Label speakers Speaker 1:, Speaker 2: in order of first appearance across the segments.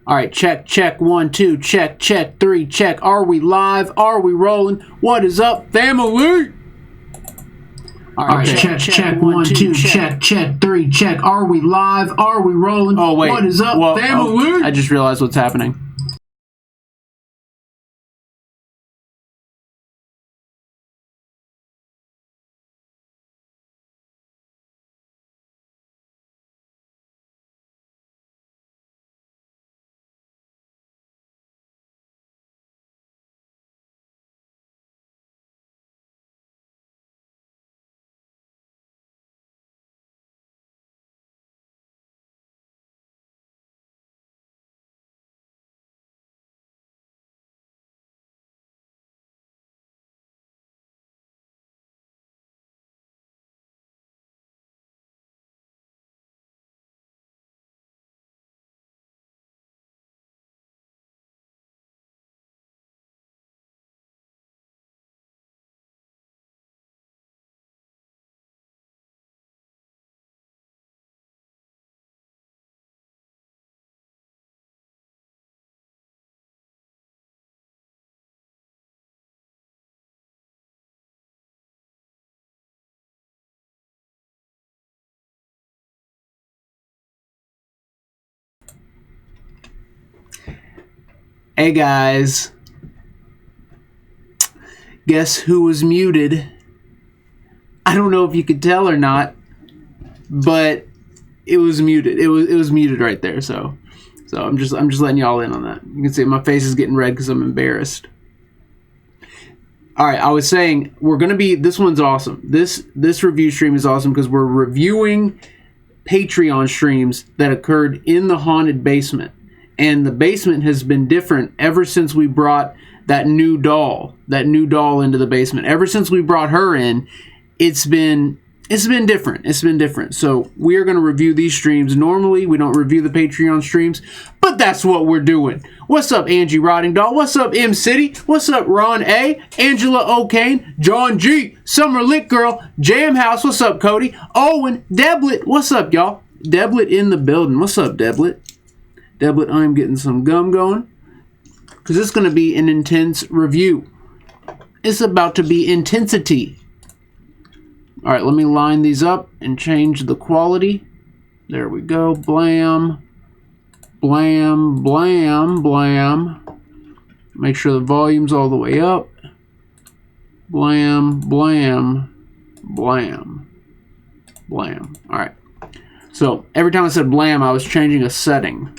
Speaker 1: All right, check, check, 1, 2, check, check, 3, check. Are we live? Are we rolling? What is up, family? All right, check, check, 1, 2, check, check, 3, check. Are we live? Are we rolling? Oh, wait. What is up, family? Oh, I just realized what's happening. Hey guys, guess who was muted? I don't know if you could tell or not, but it was muted. It was muted right there. So I'm just letting y'all in on that. You can see my face is getting red because I'm embarrassed. All right, I was saying this one's awesome. This review stream is awesome because we're reviewing Patreon streams that occurred in the haunted basement. And the basement has been different ever since we brought that new doll into the basement. Ever since we brought her in, it's been different. It's been different. So we are going to review these streams. Normally, we don't review the Patreon streams, but that's what we're doing. What's up, Angie Rotting Doll? What's up, M City? What's up, Ron A? Angela O'Kane? John G? Summer Lit Girl? Jam House? What's up, Cody? Owen? Deblet? What's up, y'all? Deblet in the building. What's up, Deblet? Deblet, I'm getting some gum going because it's going to be an intense review. It's about to be intensity. All right, let me line these up and change the quality. There we go. Blam, blam, blam, blam. Make sure the volume's all the way up. Blam, blam, blam, blam. All right. So every time I said blam, I was changing a setting.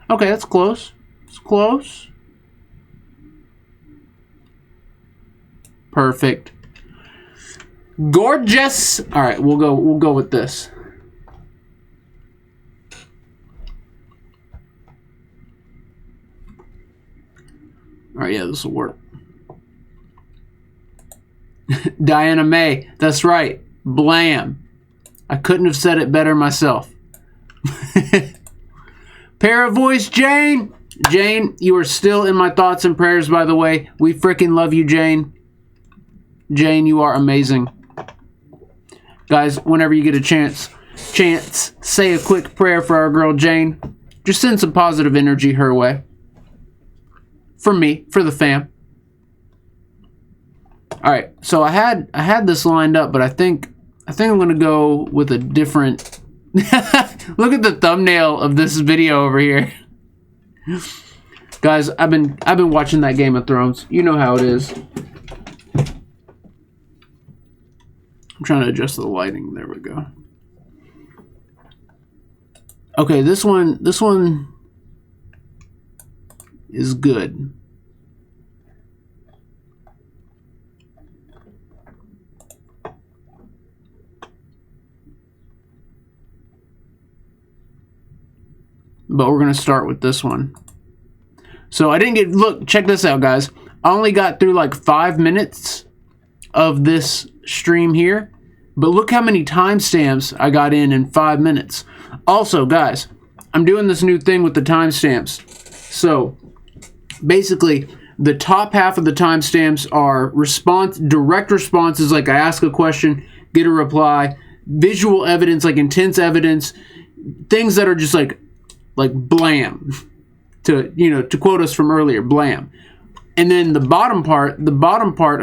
Speaker 1: Okay, that's close. It's close. Perfect. Gorgeous. All right, we'll go with this. All right, yeah, this will work. Diana May, that's right. Blam. I couldn't have said it better myself. Paravoice Jane. Jane, you are still in my thoughts and prayers, by the way. We freaking love you, Jane. Jane, you are amazing. Guys, whenever you get a chance, say a quick prayer for our girl, Jane. Just send some positive energy her way. For me, for the fam. All right, so I had this lined up, but I think I'm gonna go with a different. Look at the thumbnail of this video over here. Guys, I've been watching that Game of Thrones. You know how it is. I'm trying to adjust the lighting. There we go. Okay, this one is good. But we're going to start with this one. So I didn't get... Look, check this out, guys. I only got through like 5 minutes of this stream here. But look how many timestamps I got in 5 minutes. Also, guys, I'm doing this new thing with the timestamps. So, basically, the top half of the timestamps are direct responses, like I ask a question, get a reply. Visual evidence, like intense evidence. things that are just like blam, to quote us from earlier, blam. And then the bottom part of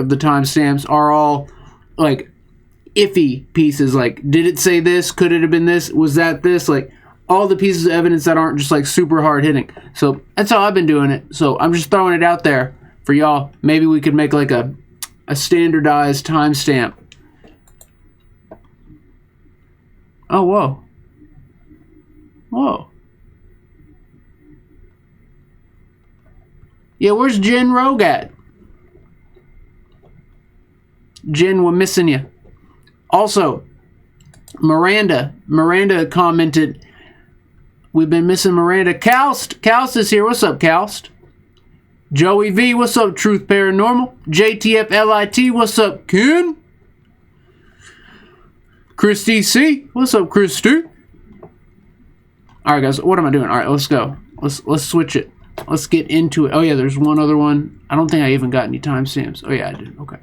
Speaker 1: the timestamps are all like iffy pieces, like, did it say this? Could it have been this? Was that this? Like, all the pieces of evidence that aren't just like super hard hitting. So that's how I've been doing it. So I'm just throwing it out there for y'all. Maybe we could make like a standardized timestamp. Oh, whoa. Whoa. Yeah, where's Jen Rogue at? Jen, we're missing you. Also, Miranda commented, we've been missing Miranda. Calst is here. What's up, Calst? Joey V, what's up, Truth Paranormal? JTF LIT, what's up, Ken? Christy C, what's up, Christy? Alright, guys, what am I doing? Alright, let's go. Let's switch it. Let's get into it. Oh, yeah, there's one other one. I don't think I even got any timestamps. Oh, yeah, I did. Okay.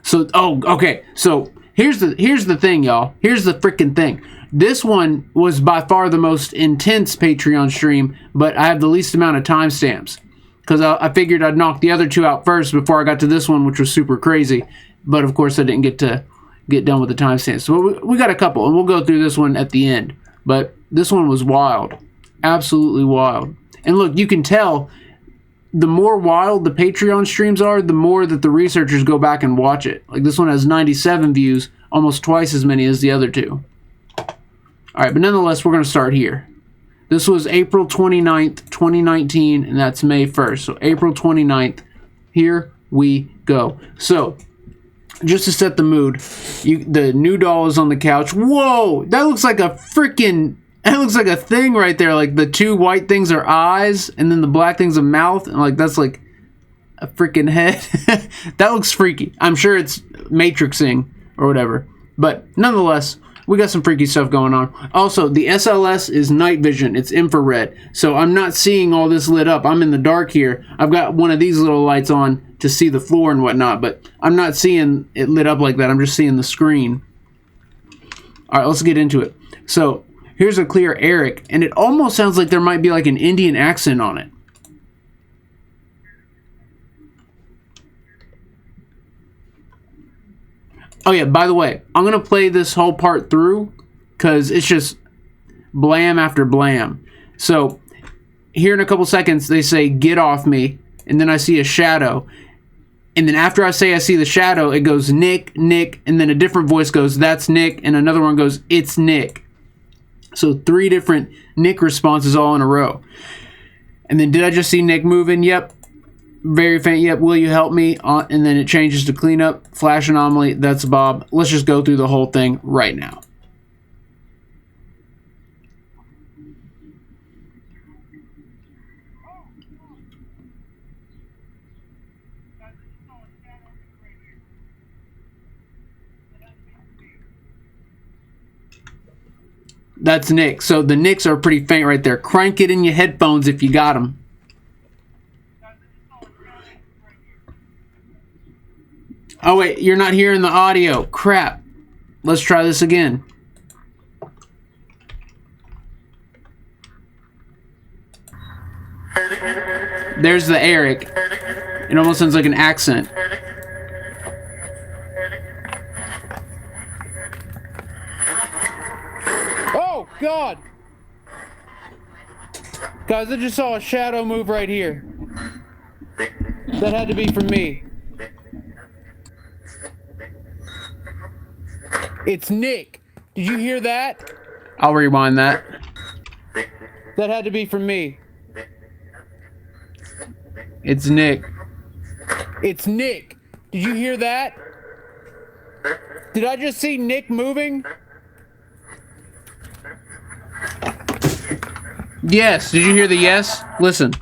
Speaker 1: So, okay. So, here's the thing, y'all. Here's the freaking thing. This one was by far the most intense Patreon stream, but I have the least amount of timestamps. Because I figured I'd knock the other two out first before I got to this one, which was super crazy. But, of course, I didn't get done with the timestamps. So, we got a couple, and we'll go through this one at the end. But this one was wild. Absolutely wild. And look, you can tell the more wild the Patreon streams are, the more that the researchers go back and watch it. Like this one has 97 views, almost twice as many as the other two. Alright, but nonetheless, we're going to start here. This was April 29th, 2019, and that's May 1st. So April 29th, here we go. So, just to set the mood, the new doll is on the couch. Whoa! That looks like a freaking... That looks like a thing right there. Like the two white things are eyes, and then the black thing's a mouth, and like that's like a freaking head. That looks freaky. I'm sure it's matrixing or whatever. But nonetheless, we got some freaky stuff going on. Also, the SLS is night vision. It's infrared. So I'm not seeing all this lit up. I'm in the dark here. I've got one of these little lights on to see the floor and whatnot, but I'm not seeing it lit up like that. I'm just seeing the screen. All right, let's get into it. So here's a clear Eric, and it almost sounds like there might be like an Indian accent on it. Oh yeah, by the way, I'm going to play this whole part through because it's just blam after blam. So here in a couple seconds, they say, get off me, and then I see a shadow. And then after I say I see the shadow, it goes, Nick, Nick, and then a different voice goes, that's Nick, and another one goes, it's Nick. So 3 different Nick responses all in a row. And then did I just see Nick moving? Yep. Very faint. Yep. Will you help me? And then it changes to cleanup. Flash anomaly. That's Bob. Let's just go through the whole thing right now. That's Nick. So the Nicks are pretty faint right there. Crank it in your headphones if you got them. Oh, wait. You're not hearing the audio. Crap. Let's try this again. There's the Eric. It almost sounds like an accent. God! Guys, I just saw a shadow move right here. That had to be from me. It's Nick. Did you hear that? I'll rewind that. That had to be from me. It's Nick. It's Nick. Did you hear that? Did I just see Nick moving? Yes. Did you hear the yes? Listen.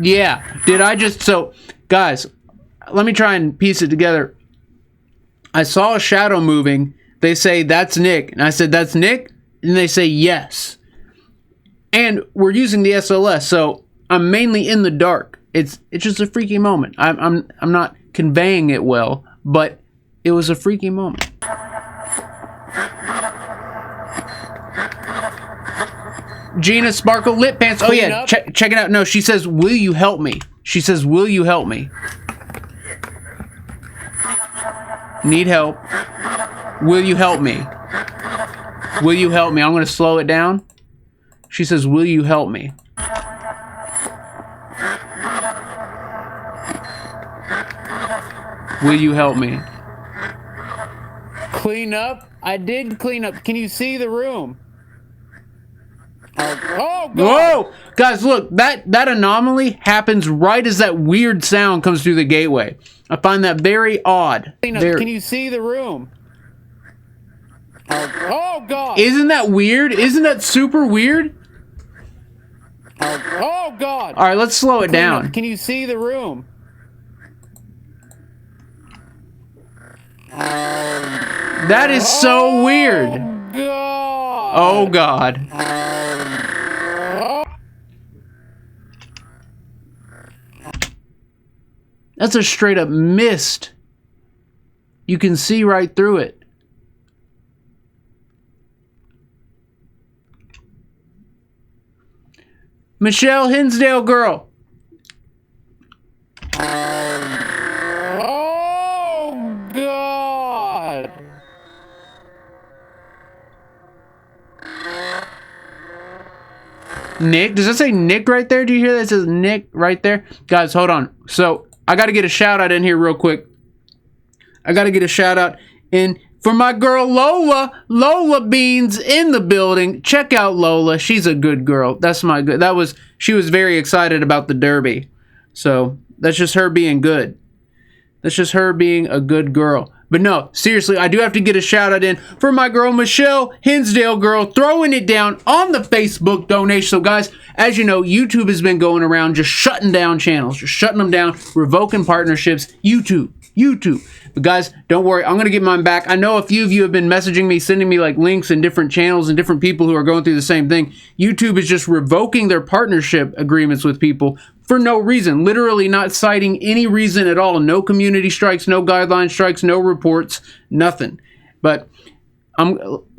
Speaker 1: Yeah. Did I just... So, guys, let me try and piece it together. I saw a shadow moving. They say, that's Nick. And I said, that's Nick? And they say, yes. And we're using the SLS, so I'm mainly in the dark. It's just a freaky moment. I'm not conveying it well, but it was a freaky moment. Gina Sparkle Lip Pants. Oh yeah, check it out. No, she says, will you help me? She says, will you help me? Need help. Will you help me? Will you help me? I'm going to slow it down. She says, will you help me? Will you help me? Clean up? I did clean up. Can you see the room? Oh, God. Whoa! Guys, look, that anomaly happens right as that weird sound comes through the gateway. I find that very odd. Can you see the room? Oh, God! Isn't that weird? Isn't that super weird? Oh, God! Alright, let's slow it down. Can you see the room? That is so weird. God. Oh, God. That's a straight up mist. You can see right through it. Michelle Hinsdale girl. Oh, God. Nick? Does that say Nick right there? Do you hear that? It says Nick right there. Guys, hold on. So, I got to get a shout out in here real quick. I got to get a shout out in for my girl Lola. Lola Beans in the building. Check out Lola. She's a good girl. That's my good. She was very excited about the Derby. So, that's just her being good. That's just her being a good girl. But no, seriously, I do have to get a shout out in for my girl Michelle Hinsdale girl throwing it down on the Facebook donation. So guys, as you know, YouTube has been going around just shutting down channels, just shutting them down, revoking partnerships. YouTube. But guys, don't worry, I'm going to get mine back. I know a few of you have been messaging me, sending me like links and different channels and different people who are going through the same thing. YouTube is just revoking their partnership agreements with people for no reason, literally not citing any reason at all. No community strikes, no guideline strikes, no reports, nothing. But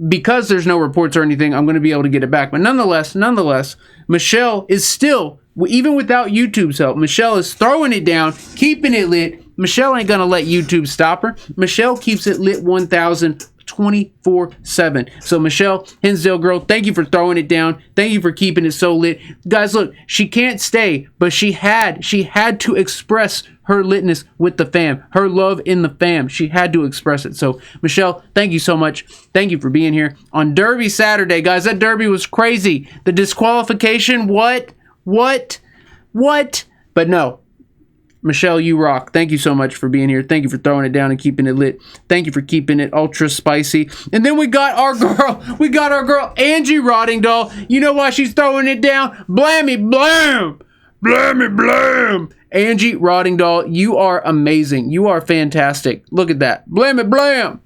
Speaker 1: because there's no reports or anything, I'm going to be able to get it back. But nonetheless, Michelle is still, even without YouTube's help, Michelle is throwing it down, keeping it lit. Michelle ain't going to let YouTube stop her. Michelle keeps it lit 24/7. So Michelle Hinsdale girl, thank you for throwing it down. Thank you for keeping it so lit. Guys, look, she can't stay, but she had to express her litness with the fam, her love in the fam. She had to express it. So Michelle, thank you so much. Thank you for being here on Derby Saturday. Guys, that Derby was crazy. The disqualification, what? But no. Michelle, you rock. Thank you so much for being here. Thank you for throwing it down and keeping it lit. Thank you for keeping it ultra spicy. And then we got our girl, Angie Rottingdahl. You know why she's throwing it down? Blammy blam! Blammy blam! Angie Rottingdahl, you are amazing. You are fantastic. Look at that. Blammy blam!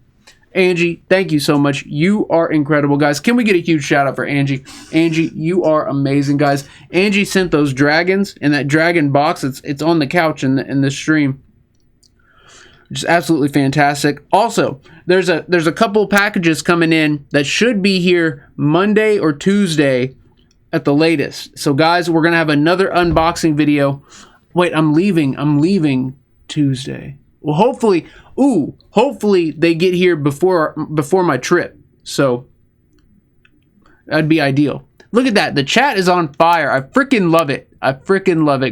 Speaker 1: Angie, thank you so much. You are incredible, guys. Can we get a huge shout out for Angie? Angie, you are amazing, guys. Angie sent those dragons in that dragon box. It's on the couch in the stream. Just absolutely fantastic. Also, there's a couple packages coming in that should be here Monday or Tuesday at the latest. So, guys, we're gonna have another unboxing video. Wait, I'm leaving Tuesday. Well, hopefully they get here before my trip. So that'd be ideal. Look at that. The chat is on fire. I freaking love it.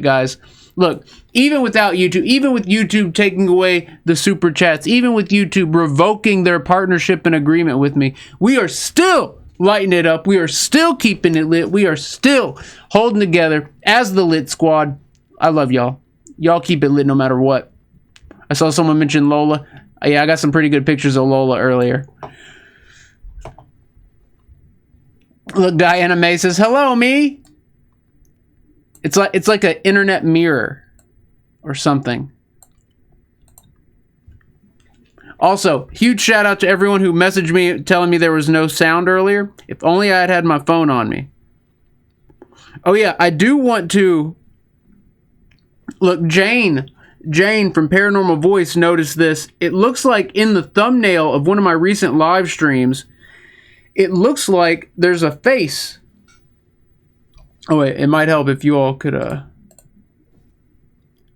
Speaker 1: Guys. Look, even without YouTube, even with YouTube taking away the super chats, even with YouTube revoking their partnership and agreement with me, we are still lighting it up. We are still keeping it lit. We are still holding together as the Lit Squad. I love y'all. Y'all keep it lit no matter what. I saw someone mention Lola. Yeah, I got some pretty good pictures of Lola earlier. Look, Diana May says, hello, me. It's like an internet mirror or something. Also, huge shout out to everyone who messaged me telling me there was no sound earlier. If only I had my phone on me. Oh yeah, I do want to... Look, Jane from Paranormal Voice noticed this. It looks like in the thumbnail of one of my recent live streams, it looks like there's a face Oh wait, it might help if you all could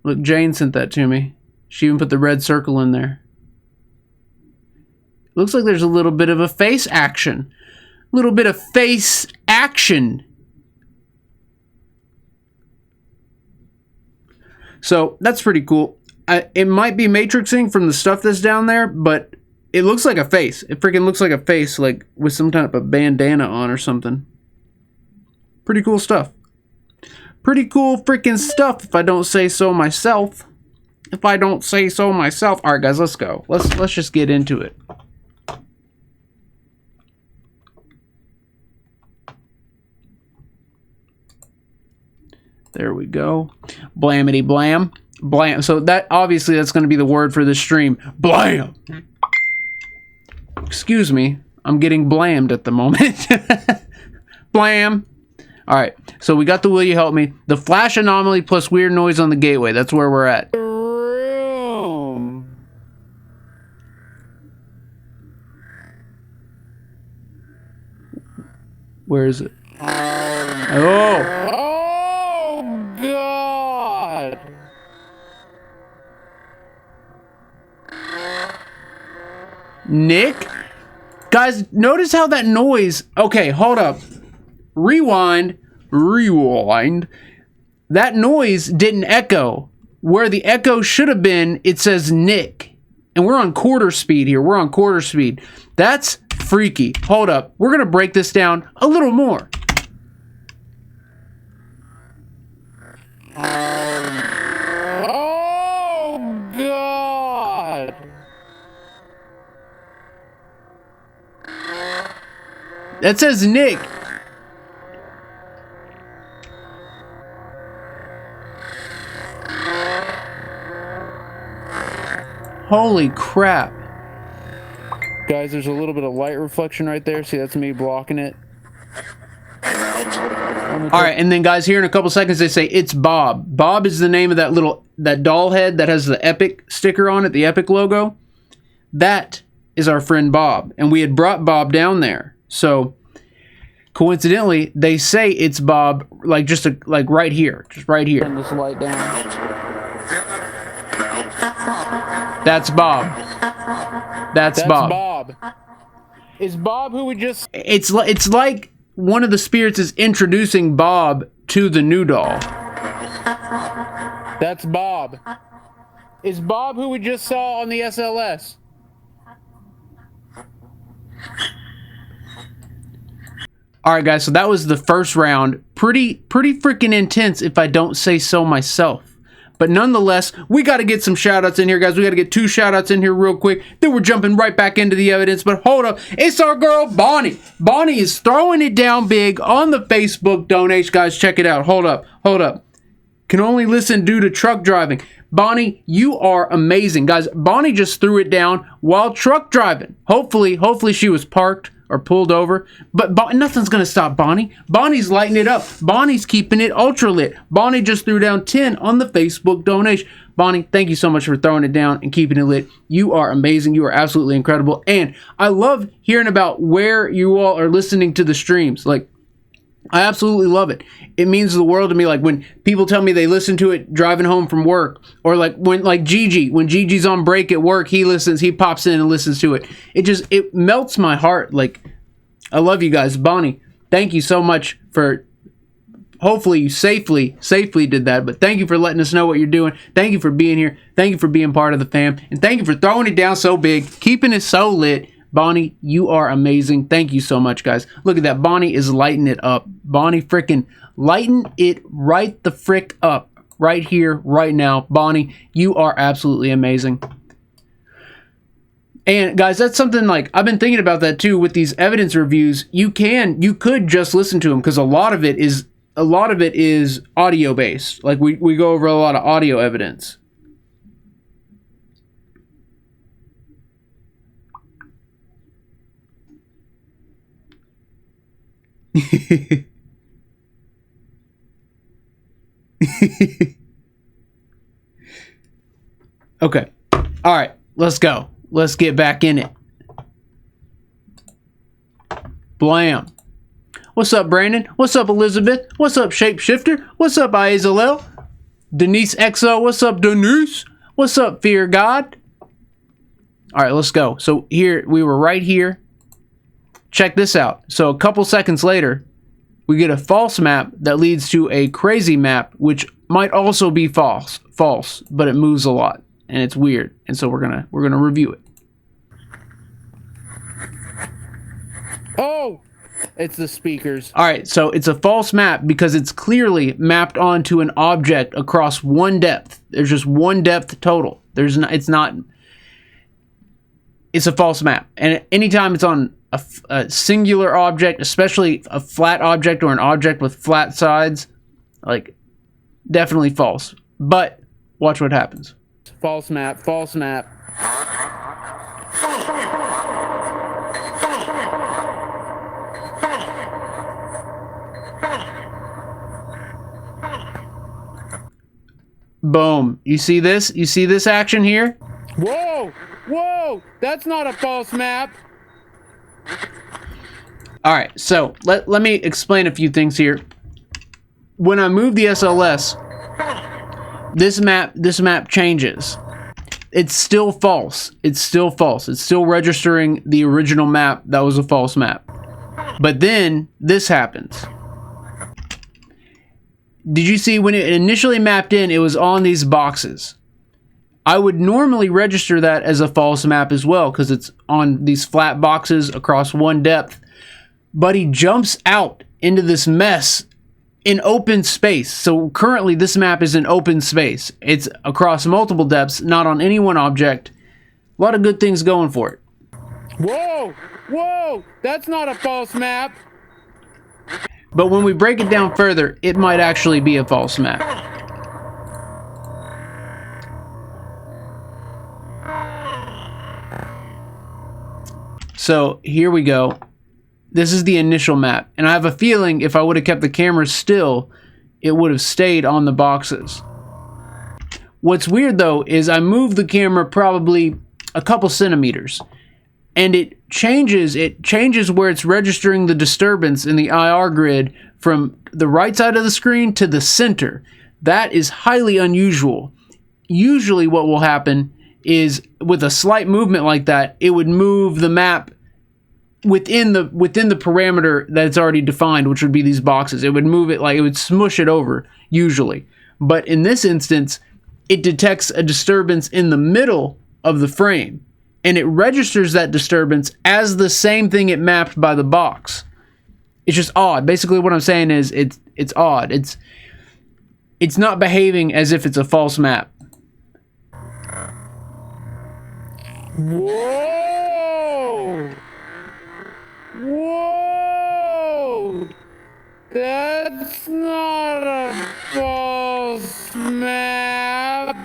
Speaker 1: look, Jane sent that to me. She even put the red circle in there. Looks like there's a little bit of a face action. Little bit of face action. So that's pretty cool. It might be matrixing from the stuff that's down there, but it looks like a face. It freaking looks like a face, like with some type of bandana on or something. Pretty cool stuff. Pretty cool freaking stuff, if I don't say so myself. If I don't say so myself. All right, guys, let's go. Let's just get into it. There we go. Blamity blam. Blam. So that obviously that's going to be the word for this stream. Blam. Excuse me. I'm getting blammed at the moment. Blam. All right. So we got the will you help me? The flash anomaly plus weird noise on the gateway. That's where we're at. Where is it? Oh. God. Nick? Guys, notice how that noise... Okay, hold up. Rewind. That noise didn't echo. Where the echo should have been, it says Nick. And we're on quarter speed here. We're on quarter speed. That's freaky. Hold up. We're going to break this down a little more. Oh, God. That says Nick. Holy crap. Guys, there's a little bit of light reflection right there. See, that's me blocking it. Alright, and then guys, here in a couple seconds they say it's Bob. Bob is the name of that doll head that has the Epic sticker on it, the Epic logo. That is our friend Bob. And we had brought Bob down there. So coincidentally, they say it's Bob like like right here. Just right here. Turn this light down. That's Bob. That's Bob. Is Bob who we just... It's like one of the spirits is introducing Bob to the new doll. That's Bob. Is Bob who we just saw on the SLS? Alright guys, so that was the first round. Pretty freaking intense if I don't say so myself. But nonetheless, we got to get some shout-outs in here, guys. We got to get 2 shout-outs in here real quick. Then we're jumping right back into the evidence. But hold up. It's our girl, Bonnie. Bonnie is throwing it down big on the Facebook donation. Guys, check it out. Hold up. Hold up. Can only listen due to truck driving. Bonnie, you are amazing. Guys, Bonnie just threw it down while truck driving. Hopefully she was parked or pulled over. But nothing's going to stop Bonnie. Bonnie's lighting it up. Bonnie's keeping it ultra lit. Bonnie just threw down 10 on the Facebook donation. Bonnie, thank you so much for throwing it down and keeping it lit. You are amazing. You are absolutely incredible. And I love hearing about where you all are listening to the streams. Like, I absolutely love it. It means the world to me. Like when people tell me they listen to it driving home from work, or like when Gigi's on break at work, he pops in and listens to it. It melts my heart. Like, I love you guys. Bonnie, thank you so much for, hopefully you safely did that, but thank you for letting us know what you're doing. Thank you for being here. Thank you for being part of the fam. And thank you for throwing it down so big, keeping it so lit. Bonnie, you are amazing. Thank you so much, guys. Look at that. Bonnie is lighting it up. Bonnie freaking lighten it right the frick up. Right here, right now. Bonnie, you are absolutely amazing. And guys, that's something like, I've been thinking about that too with these evidence reviews. You could just listen to them because a lot of it is audio based. Like we go over a lot of audio evidence. Okay. All right. Let's go. Let's get back in it. Blam. What's up, Brandon? What's up, Elizabeth? What's up, Shapeshifter? What's up, Azazel? Denise XO, what's up, Denise? What's up, Fear God? All right, let's go. So here, we were right here. Check this out. So a couple seconds later, we get a false map that leads to a crazy map, which might also be false, but it moves a lot and it's weird. And so we're gonna review it. Oh, it's the speakers. All right, so it's a false map because it's clearly mapped onto an object across one depth. There's just one depth total. There's not. It's a false map, and anytime it's on a singular object, especially a flat object or an object with flat sides, like, definitely false. But watch what happens. False map, false map. Boom. You see this? You see this action here? Whoa! Whoa! That's not a false map! Alright, so let me explain a few things here. When I move the SLS, this map changes. It's still false. It's still false. It's still registering the original map that was a false map. But then this happens. Did you see when it initially mapped in, it was on these boxes? I would normally register that as a false map as well because it's on these flat boxes across one depth. But he jumps out into this mess in open space. So currently this map is in open space. It's across multiple depths, not on any one object. A lot of good things going for it. Whoa! Whoa! That's not a false map! But when we break it down further, it might actually be a false map. So here we go. This is the initial map. And I have a feeling if I would have kept the camera still, it would have stayed on the boxes. What's weird though is I moved the camera probably a couple centimeters. And it changes where it's registering the disturbance in the IR grid from the right side of the screen to the center. That is highly unusual. Usually what will happen is with a slight movement like that, it would move the map within the parameter that's already defined, which would be these boxes. It would move it, like it would smush it over usually. But in this instance, it detects a disturbance in the middle of the frame. And it registers that disturbance as the same thing it mapped by the box. It's just odd. Basically what I'm saying is it's odd. It's not behaving as if it's a false map. Whoa! Whoa! That's not a false map.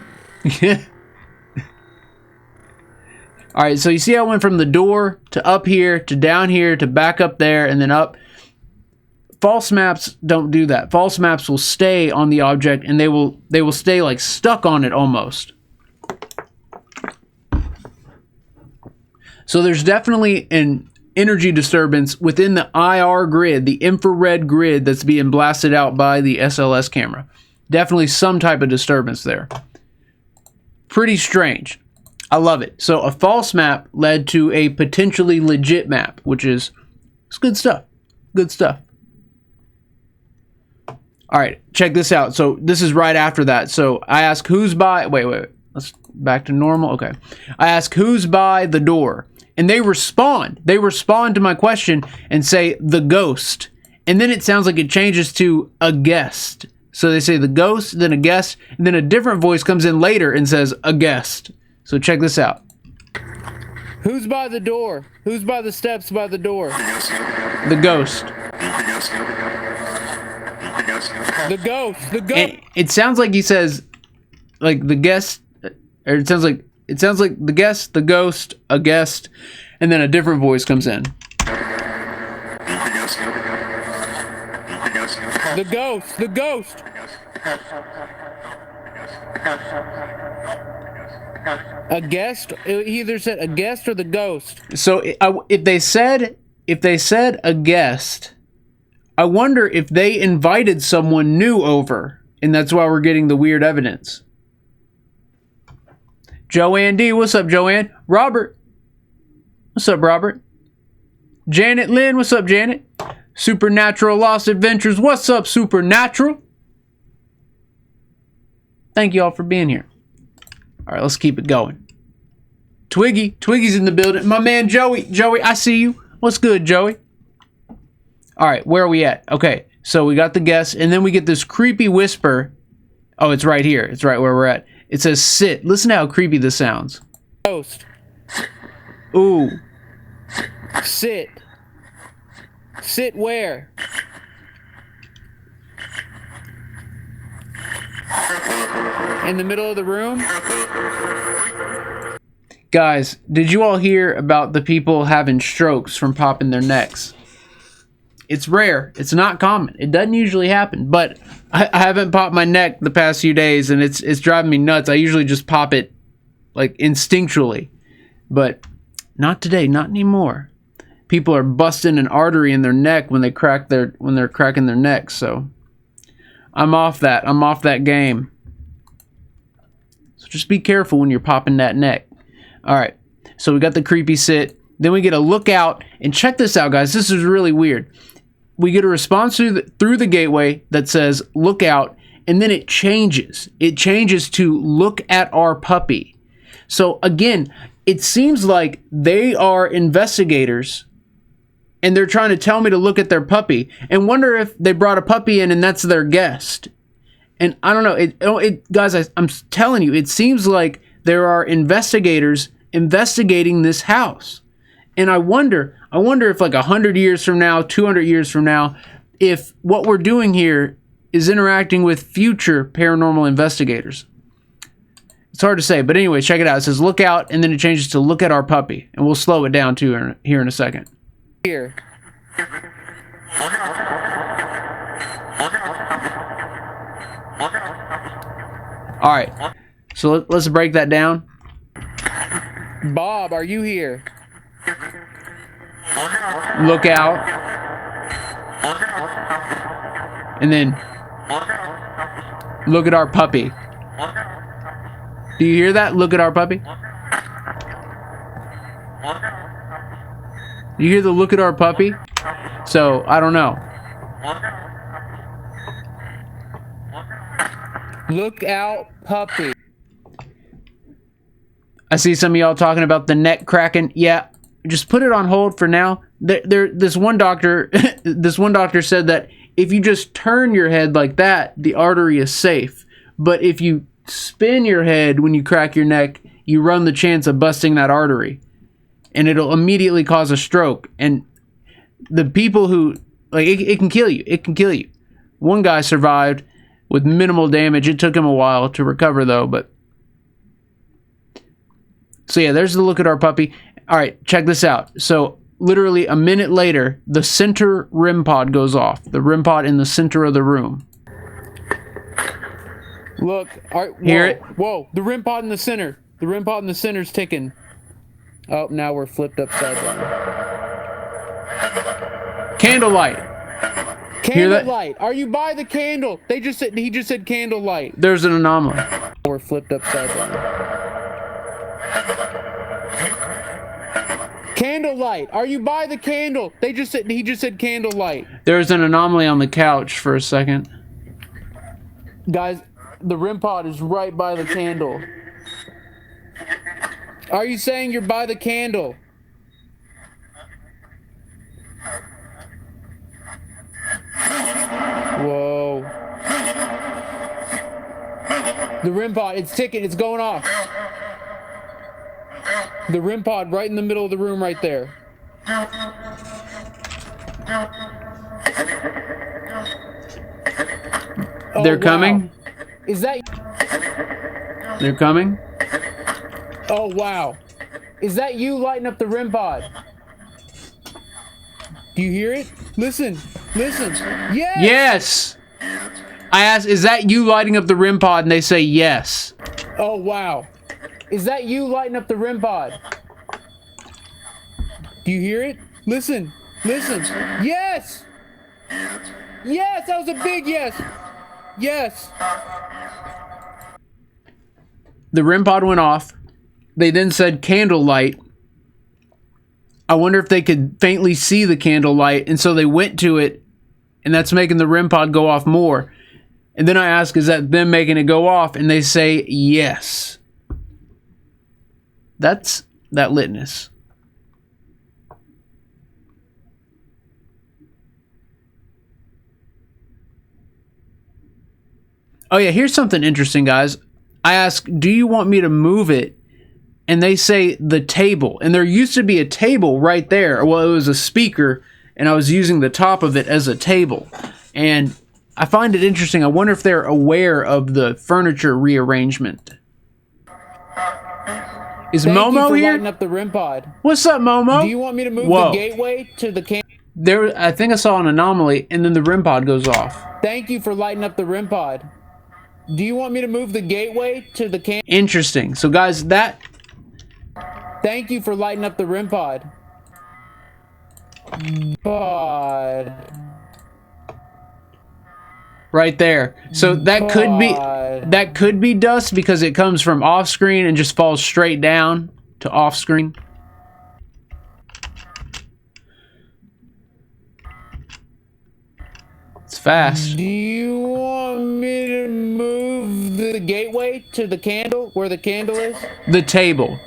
Speaker 1: Alright, so you see how I went from the door to up here to down here to back up there and then up. False maps don't do that. False maps will stay on the object and they will stay like stuck on it almost. So there's definitely an energy disturbance within the IR grid, the infrared grid that's being blasted out by the SLS camera. Definitely some type of disturbance there. Pretty strange. I love it. So a false map led to a potentially legit map, which is it's good stuff. Good stuff. All right, check this out. So this is right after that. So I ask who's by... Wait. Let's back to normal. Okay. I ask who's by the door. And they respond. They respond to my question and say the ghost. And then it sounds like it changes to a guest. So they say the ghost, then a guest, and then a different voice comes in later and says a guest. So check this out. Who's by the door? Who's by the steps by the door? The ghost. The ghost. The ghost. And it sounds like he says, like the guest, or it sounds like the guest, the ghost, a guest, and then a different voice comes in. The ghost. The ghost. A guest? It either said a guest or the ghost. So if they said a guest, I wonder if they invited someone new over, and that's why we're getting the weird evidence. Joanne D, what's up, Joanne? Robert, what's up, Robert? Janet Lynn, what's up, Janet? Supernatural Lost Adventures, what's up, Supernatural? Thank you all for being here. All right, let's keep it going. Twiggy's in the building. My man Joey, I see you. What's good, Joey? All right, where are we at? Okay, so we got the guess, and then we get this creepy whisper. Oh, it's right here. It's right where we're at. It says sit. Listen to how creepy this sounds. Ghost. Ooh. Sit. Sit where? In the middle of the room? Guys, did you all hear about the people having strokes from popping their necks? It's rare. It's not common. It doesn't usually happen. But I haven't popped my neck the past few days, and it's driving me nuts. I usually just pop it like instinctually. But not today. Not anymore. People are busting an artery in their neck when they're cracking their necks. So I'm off that. I'm off that game. So just be careful when you're popping that neck. All right. So we got the creepy sit. Then we get a lookout. And check this out, guys. This is really weird. We get a response through the gateway that says look out, and then it changes. It changes to look at our puppy. So again, it seems like they are investigators, and they're trying to tell me to look at their puppy, and wonder if they brought a puppy in and that's their guest. And I don't know. Guys, I'm telling you, it seems like there are investigators investigating this house. And I wonder if like 100 years from now, 200 years from now, if what we're doing here is interacting with future paranormal investigators. It's hard to say, but anyway, check it out. It says look out, and then it changes to look at our puppy. And we'll slow it down too here in a second. Here. All right, so let's break that down. Bob, are you here? Look out. And then look at our puppy. Do you hear that? Look at our puppy. You hear the look at our puppy? So, I don't know. Look out, puppy. I see some of y'all talking about the neck cracking. Yeah, just put it on hold for now. This one doctor said that if you just turn your head like that, the artery is safe. But if you spin your head when you crack your neck, you run the chance of busting that artery, and it'll immediately cause a stroke. And the people who it can kill you. It can kill you. One guy survived with minimal damage. It took him a while to recover though, but so yeah, there's the look at our puppy. All right, check this out. So literally a minute later, the center REM pod goes off. The REM pod in the center of the room. Look, all right, hear it? Whoa, the REM pod in the center. The REM pod in the center's ticking. Oh, now we're flipped upside down. Candlelight. Candlelight. Are you by the candle? He just said candlelight. There's an anomaly. We're flipped upside down. Candlelight. Are you by the candle? He just said candlelight. There's an anomaly on the couch for a second. Guys, the REM pod is right by the candle. Are you saying you're by the candle? Whoa. The REM pod, it's ticking, it's going off. The REM pod right in the middle of the room right there. Oh, they're coming? Wow. Is that... They're coming? Oh, wow. Is that you lighting up the REM pod? Do you hear it? Listen. Listen. Yes! Yes! I asked, is that you lighting up the REM pod? And they say yes. Oh, wow. Is that you lighting up the REM pod? Do you hear it? Listen. Listen. Yes!
Speaker 2: Yes, that was a big yes. Yes.
Speaker 1: The REM pod went off. They then said candlelight. I wonder if they could faintly see the candlelight, and so they went to it, and that's making the REM pod go off more. And then I ask, is that them making it go off? And they say yes. That's that litness. Oh yeah, here's something interesting, guys. I ask, do you want me to move it? And they say the table. And there used to be a table right there. Well, it was a speaker, and I was using the top of it as a table. And I find it interesting. I wonder if they're aware of the furniture rearrangement. Is
Speaker 2: Thank
Speaker 1: Momo
Speaker 2: you for
Speaker 1: here?
Speaker 2: lighting up the REM pod.
Speaker 1: What's up, Momo?
Speaker 2: Do you want me to move
Speaker 1: Whoa.
Speaker 2: the gateway to the can?
Speaker 1: There, I think I saw an anomaly, and then the REM pod goes off.
Speaker 2: Thank you for lighting up the REM pod. Do you want me to move the gateway to the can?
Speaker 1: Interesting. So, guys, that...
Speaker 2: Thank you for lighting up the REM pod. Pod.
Speaker 1: Right there. So that could be dust because it comes from off screen and just falls straight down to off screen. It's fast.
Speaker 2: Do you want me to move the gateway to the candle where the candle is?
Speaker 1: The table.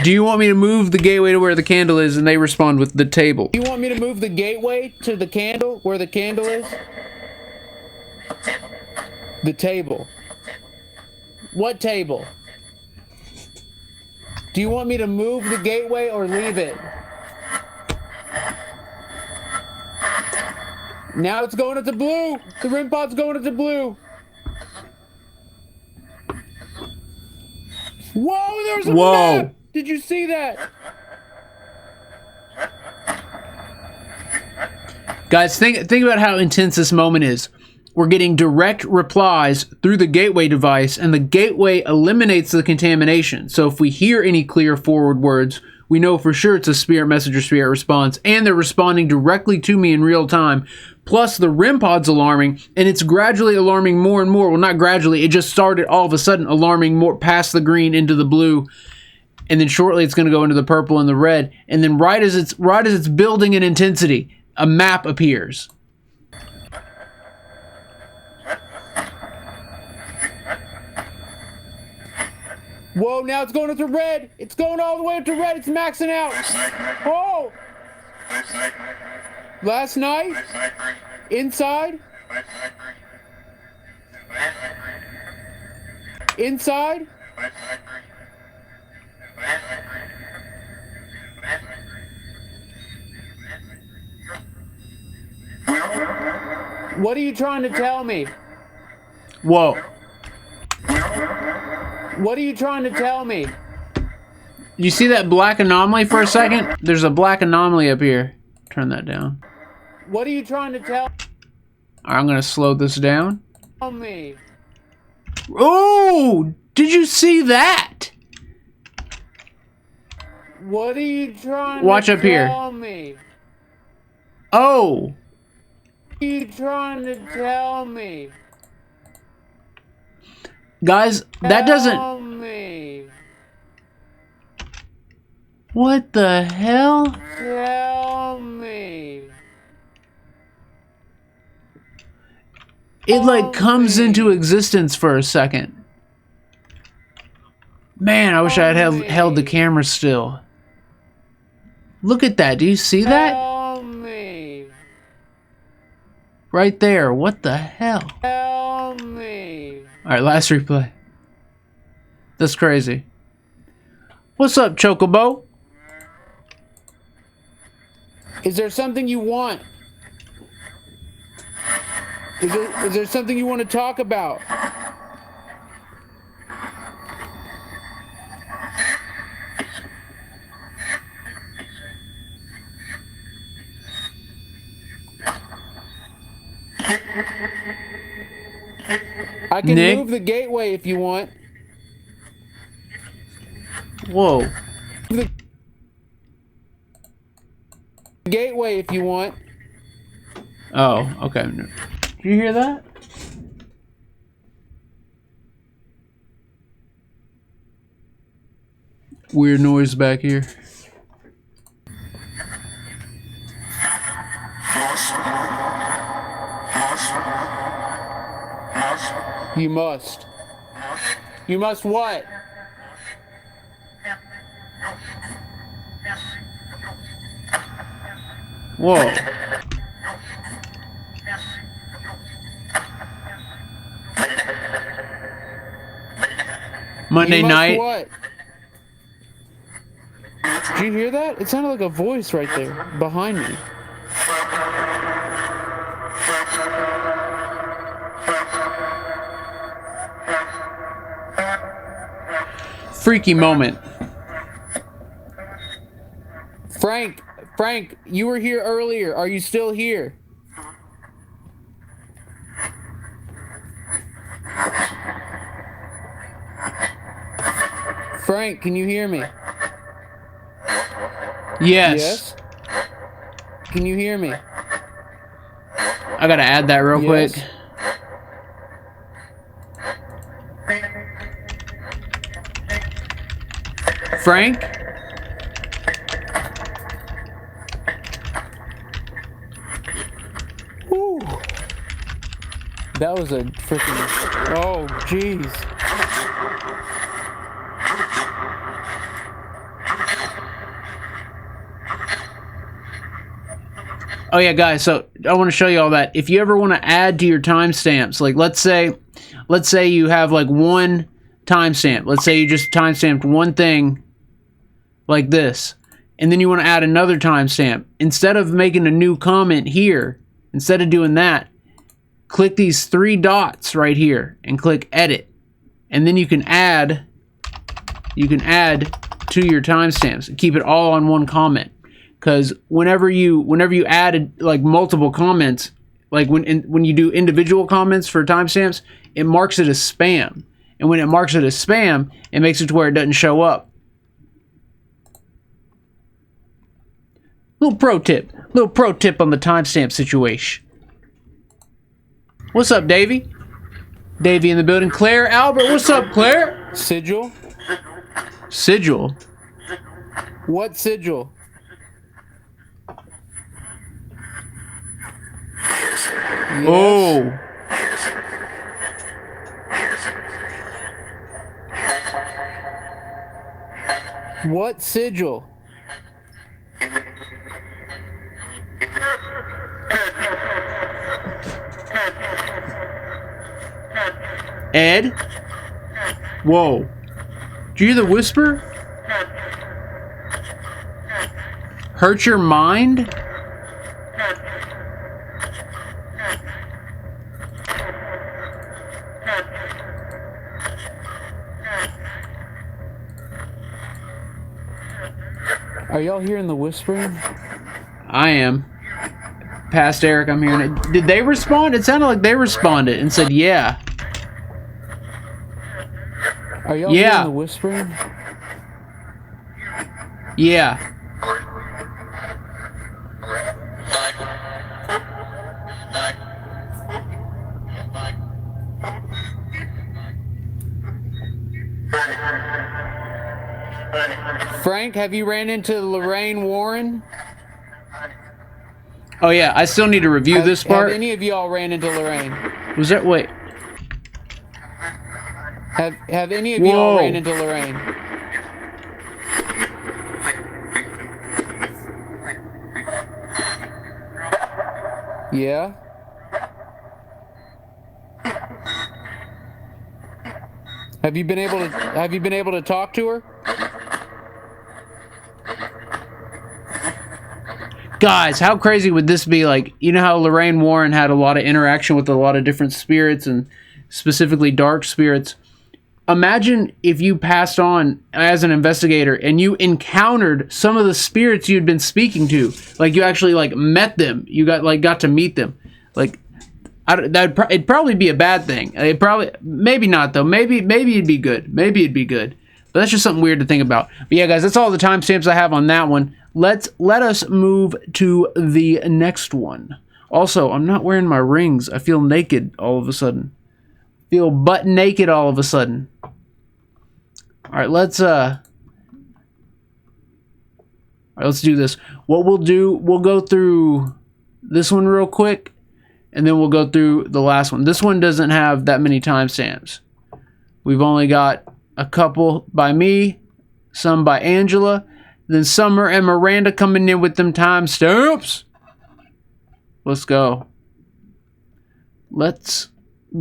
Speaker 1: Do you want me to move the gateway to where the candle is? And they respond with the table.
Speaker 2: Do you want me to move the gateway to the candle where the candle is? The table. What table? Do you want me to move the gateway or leave it? Now it's going into blue. The REM pod's going into blue. Whoa, there's a map. Did you see that?
Speaker 1: Guys, think about how intense this moment is. We're getting direct replies through the gateway device, and the gateway eliminates the contamination. So if we hear any clear forward words, we know for sure it's a spirit message or spirit response, and they're responding directly to me in real time. Plus, the REM pod's alarming, and it's gradually alarming more and more. Well, not gradually. It just started all of a sudden alarming more past the green into the blue, and then shortly it's going to go into the purple and the red. And then right as it's building in intensity, a map appears.
Speaker 2: Whoa, now it's going up to red. It's going all the way up to red. It's maxing out. Oh! Last night? Inside? Inside? What are you trying to tell me?
Speaker 1: Whoa.
Speaker 2: What are you trying to tell me?
Speaker 1: You see that black anomaly for a second? There's a black anomaly up here. Turn that down.
Speaker 2: What are you trying to tell
Speaker 1: I'm going to slow this down.
Speaker 2: me?
Speaker 1: Oh! Did you see that?
Speaker 2: What are you trying
Speaker 1: Watch
Speaker 2: to
Speaker 1: up here.
Speaker 2: tell me?
Speaker 1: Oh!
Speaker 2: What are you trying to tell me?
Speaker 1: Guys, that doesn't...
Speaker 2: Tell me.
Speaker 1: What the hell?
Speaker 2: Tell me.
Speaker 1: It like comes into existence for a second. Man, I wish I had held the camera still. Look at that. Do you see that?
Speaker 2: Tell me.
Speaker 1: Right there. What the hell?
Speaker 2: Tell me.
Speaker 1: Alright, last replay. That's crazy. What's up, Chocobo?
Speaker 2: Is there something you want? Is there something you want to talk about? I can
Speaker 1: Nick?
Speaker 2: move the gateway if you want.
Speaker 1: Whoa.
Speaker 2: The gateway if you want.
Speaker 1: Oh, okay. Did you hear that? Weird noise back here.
Speaker 2: You must. You must what?
Speaker 1: Whoa. Monday
Speaker 2: You must
Speaker 1: night.
Speaker 2: What? Did you hear that? It sounded like a voice right there behind me.
Speaker 1: Freaky moment.
Speaker 2: Frank, you were here earlier. Are you still here? Frank, can you hear me?
Speaker 1: Yes.
Speaker 2: Can you hear me?
Speaker 1: I gotta add that real quick. Frank?
Speaker 2: Woo. That was a freaking... Oh, jeez.
Speaker 1: Oh yeah, guys, so I want to show you all that. If you ever want to add to your timestamps, like let's say you have like one timestamp. Let's say you just timestamped one thing like this, and then you want to add another timestamp. Instead of making a new comment here, instead of doing that, click these three dots right here and click edit. And then you can add to your timestamps. Keep it all on one comment. Because whenever you added like multiple comments, like when you do individual comments for timestamps, it marks it as spam. And when it marks it as spam, it makes it to where it doesn't show up. Little pro tip on the timestamp situation. What's up, Davey? Davey in the building. Claire, Albert, what's up, Claire?
Speaker 2: Sigil?
Speaker 1: Sigil?
Speaker 2: What sigil? Yes.
Speaker 1: Oh.
Speaker 2: What sigil?
Speaker 1: Ed? Whoa. Did you hear the whisper? Hurt your mind?
Speaker 2: Are y'all hearing the whispering?
Speaker 1: I am. Past Eric, I'm hearing it. Did they respond? It sounded like they responded and said, yeah.
Speaker 2: Are y'all hearing the whispering?
Speaker 1: Yeah.
Speaker 2: Frank, have you ran into Lorraine Warren?
Speaker 1: Oh yeah, I still need to review this part.
Speaker 2: Have any of y'all ran into Lorraine?
Speaker 1: Was that wait?
Speaker 2: Have any of y'all ran into Lorraine? Yeah. Have you been able to talk to her?
Speaker 1: Guys, how crazy would this be? Like, you know how Lorraine Warren had a lot of interaction with a lot of different spirits and specifically dark spirits. Imagine if you passed on as an investigator and you encountered some of the spirits you'd been speaking to. Like, you actually like met them. You got to meet them. Like, it'd probably be a bad thing. Maybe not though. Maybe it'd be good. Maybe it'd be good. But that's just something weird to think about. But yeah, guys, that's all the timestamps I have on that one. Let us move to the next one. Also, I'm not wearing my rings. I feel naked all of a sudden. Feel butt naked all of a sudden. All right, let's do this. What we'll do, we'll go through this one real quick, and then we'll go through the last one. This one doesn't have that many timestamps. We've only got a couple by me, some by Angela, then Summer and Miranda coming in with them timestamps. Let's go. Let's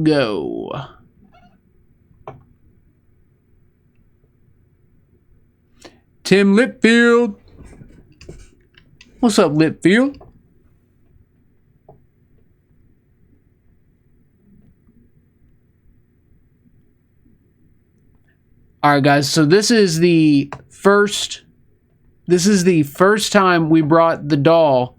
Speaker 1: go. Tim Litfield. What's up, Litfield? All right, guys. So this is the first time we brought the doll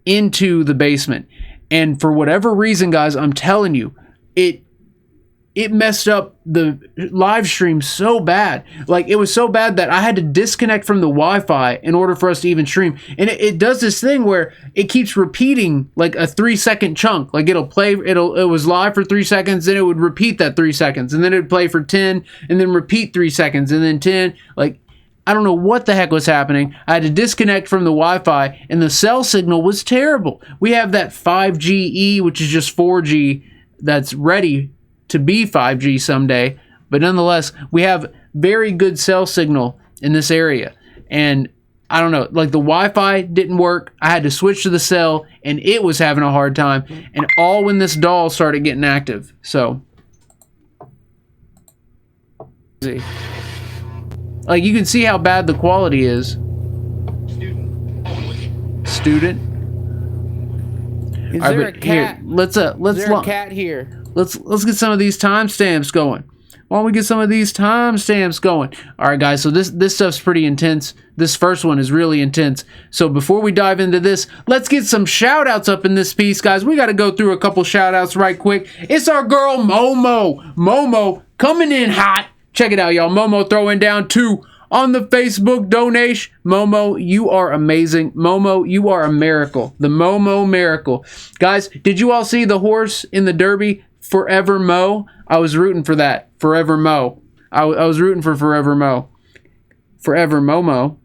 Speaker 1: into the basement. And for whatever reason, guys, I'm telling you, it messed up the live stream so bad. Like, it was so bad that I had to disconnect from the Wi-Fi in order for us to even stream. And it does this thing where it keeps repeating like a 3-second chunk. Like, it was live for 3 seconds, then it would repeat that 3 seconds, and then it would play for 10, and then repeat 3 seconds, and then 10. Like, I don't know what the heck was happening. I had to disconnect from the Wi-Fi, and the cell signal was terrible. We have that 5G, which is just 4G, that's ready to be 5G someday, but nonetheless, we have very good cell signal in this area. And I don't know, like, the Wi-Fi didn't work. I had to switch to the cell, and it was having a hard time. And all when this doll started getting active. So, like, you can see how bad the quality is. Student.
Speaker 2: Is there a cat?
Speaker 1: Here, let's
Speaker 2: is there a cat here?
Speaker 1: Let's get some of these timestamps going. Why don't we get some of these timestamps going? All right, guys, so this stuff's pretty intense. This first one is really intense. So before we dive into this, let's get some shout-outs up in this piece, guys. We got to go through a couple shout-outs right quick. It's our girl, Momo. Momo coming in hot. Check it out, y'all. Momo throwing down 2 on the Facebook donation. Momo, you are amazing. Momo, you are a miracle. The Momo miracle. Guys, did you all see the horse in the Derby? Forever Mo. I was rooting for that. Forever Mo. I was rooting for Forever Mo. Forever Momo.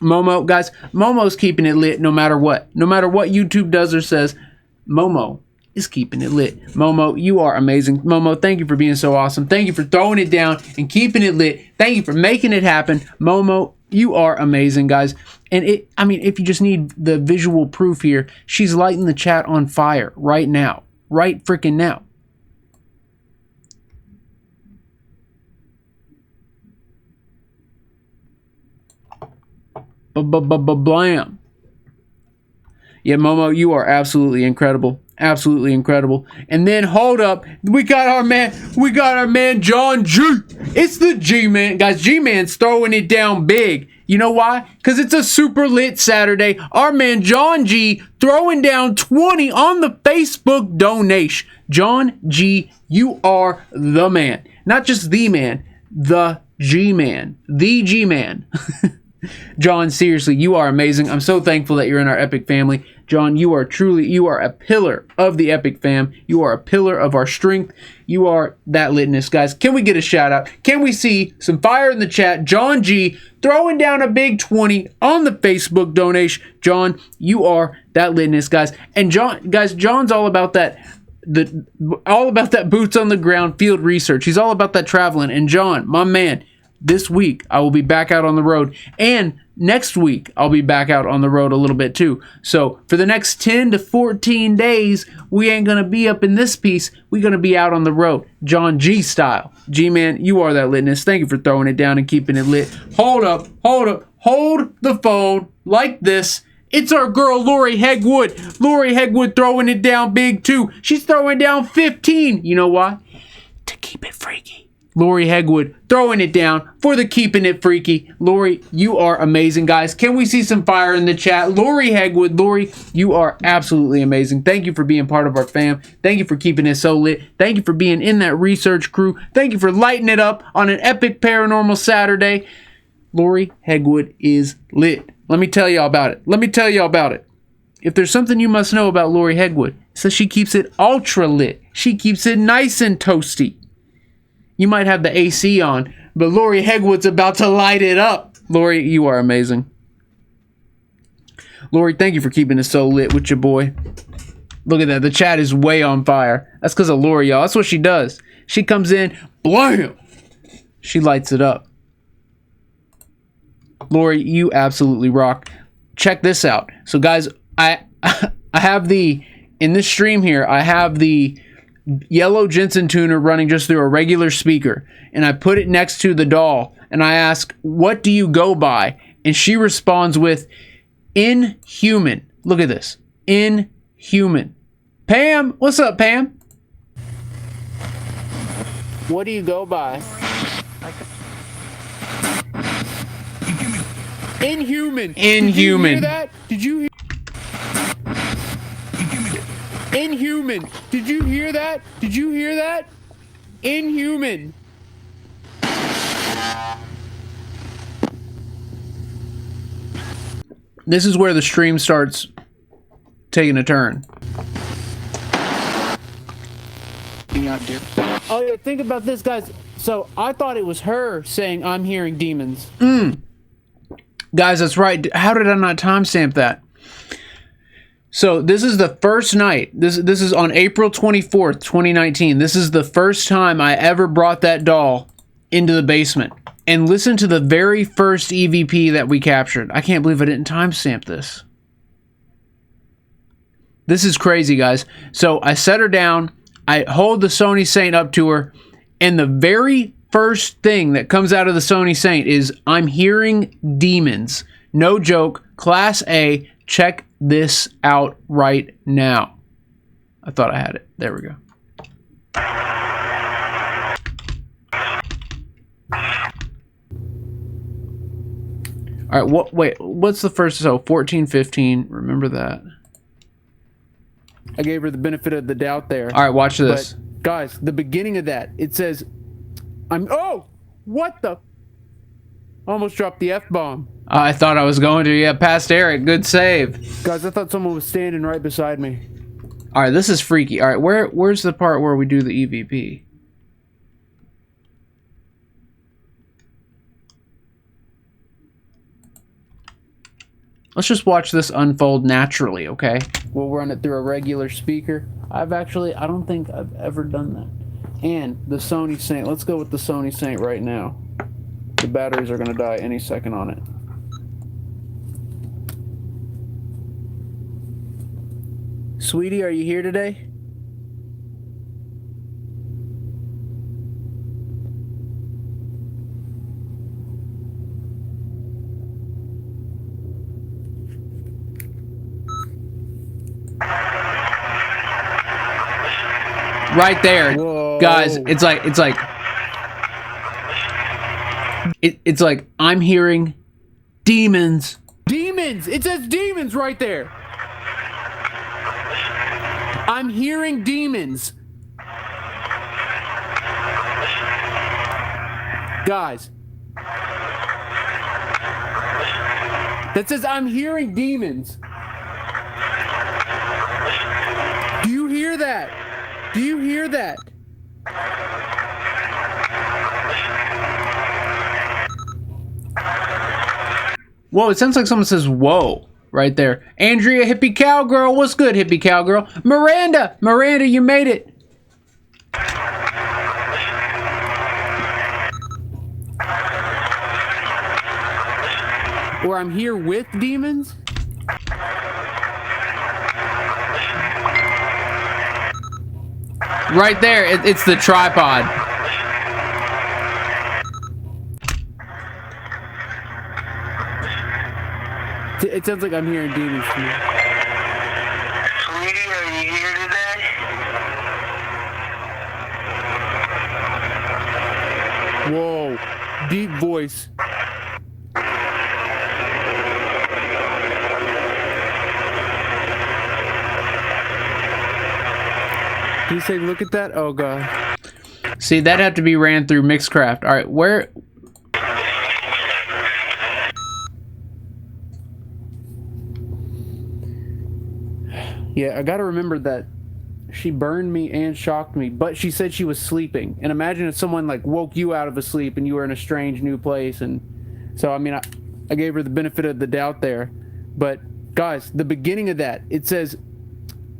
Speaker 1: Momo, guys, Momo's keeping it lit no matter what. No matter what YouTube does or says, Momo is keeping it lit. Momo, you are amazing. Momo, thank you for being so awesome. Thank you for throwing it down and keeping it lit. Thank you for making it happen. Momo, you are amazing, guys. And I mean, if you just need the visual proof here, she's lighting the chat on fire right now. Right freaking now. Blam. Yeah, Momo, you are absolutely incredible. Absolutely incredible. And then hold up, we got our man John G. It's the G-Man. Guys, G-Man's throwing it down big. You know why? Because it's a super lit Saturday. Our man John G throwing down 20 on the Facebook donation. John G, you are the man. Not just the man, the G-Man. The G-Man. John, seriously, you are amazing. I'm so thankful that you're in our Epic family. John, you are a pillar of the Epic fam. You are a pillar of our strength. You are that litness, guys. Can we get a shout out? Can we see some fire in the chat? John G throwing down a big 20 on the Facebook donation. John, you are that litness, guys. And John's all about that. All about that boots on the ground field research. He's all about that traveling. And John, my man, this week I will be back out on the road, and next week I'll be back out on the road a little bit too. So for the next 10 to 14 days, we ain't gonna be up in this piece. We're gonna be out on the road, John G style. G-Man, you are that litness. Thank you for throwing it down and keeping it lit. Hold up, hold the phone like this. It's our girl, Lori Hegwood. Lori Hegwood throwing it down big too. She's throwing down 15. You know why? To keep it freaky. Lori Hegwood throwing it down for the keeping it freaky. Lori, you are amazing, guys. Can we see some fire in the chat? Lori Hegwood, Lori, you are absolutely amazing. Thank you for being part of our fam. Thank you for keeping it so lit. Thank you for being in that research crew. Thank you for lighting it up on an epic paranormal Saturday. Lori Hegwood is lit. Let me tell y'all about it. If there's something you must know about Lori Hegwood, it's that she keeps it ultra lit. She keeps it nice and toasty. You might have the AC on, but Lori Hegwood's about to light it up. Lori, you are amazing. Lori, thank you for keeping it so lit with your boy. Look at that. The chat is way on fire. That's because of Lori, y'all. That's what she does. She comes in, blam! She lights it up. Lori, you absolutely rock. Check this out. So, guys, I have in this stream here, I have the yellow Jensen tuner running just through a regular speaker. And I put it next to the doll. And I ask, what do you go by? And she responds with, Inhuman. Look at this. Inhuman. Pam, what's up, Pam?
Speaker 2: What do you go by? Inhuman.
Speaker 1: Inhuman.
Speaker 2: Did you hear that? Did you hear? Inhuman. Did you hear that? Did you hear that? Inhuman.
Speaker 1: This is where the stream starts taking a turn.
Speaker 2: Oh yeah, think about this, guys. So I thought it was her saying, "I'm hearing demons."
Speaker 1: Guys, that's right. How did I not timestamp that? So this is the first night. This is on April 24th, 2019. This is the first time I ever brought that doll into the basement. And listen to the very first EVP that we captured. I can't believe I didn't timestamp this. This is crazy, guys. So I set her down. I hold the Sony Saint up to her. And the very first thing that comes out of the Sony Saint is, I'm hearing demons. No joke. Class A. Check this out right now. I thought I had it. There we go. All right, wait, what's the first? So 14, 15, remember that.
Speaker 2: I gave her the benefit of the doubt there.
Speaker 1: All right, watch this.
Speaker 2: But guys, the beginning of that, it says, oh, what the? Almost dropped the F-bomb.
Speaker 1: I thought I was going to. Yeah, past Eric. Good save.
Speaker 2: Guys, I thought someone was standing right beside me.
Speaker 1: All right, this is freaky. All right, where's the part where we do the EVP? Let's just watch this unfold naturally, okay?
Speaker 2: We'll run it through a regular speaker. I don't think I've ever done that. And the Sony Saint. Let's go with the Sony Saint right now. The batteries are going to die any second on it. Sweetie, are you here today?
Speaker 1: Right there.
Speaker 2: Whoa.
Speaker 1: Guys, it's like I'm hearing demons.
Speaker 2: Demons! It says demons right there. I'm hearing demons. Guys. That says I'm hearing demons. Do you hear that? Do you hear that?
Speaker 1: Whoa, it sounds like someone says whoa right there. Andrea, hippie cowgirl, what's good, hippie cowgirl? Miranda, you made it.
Speaker 2: Or I'm here with demons?
Speaker 1: Right there, it's the tripod.
Speaker 2: It sounds like I'm hearing demons to me.
Speaker 3: Sweetie, are you here today?
Speaker 2: Whoa, deep voice. Did you say look at that? Oh god.
Speaker 1: See, that'd have to be ran through Mixcraft. All right, where?
Speaker 2: Yeah, I gotta remember that she burned me and shocked me, but she said she was sleeping. And imagine if someone like woke you out of a sleep and you were in a strange new place. And so, I mean, I gave her the benefit of the doubt there. But guys, the beginning of that, it says,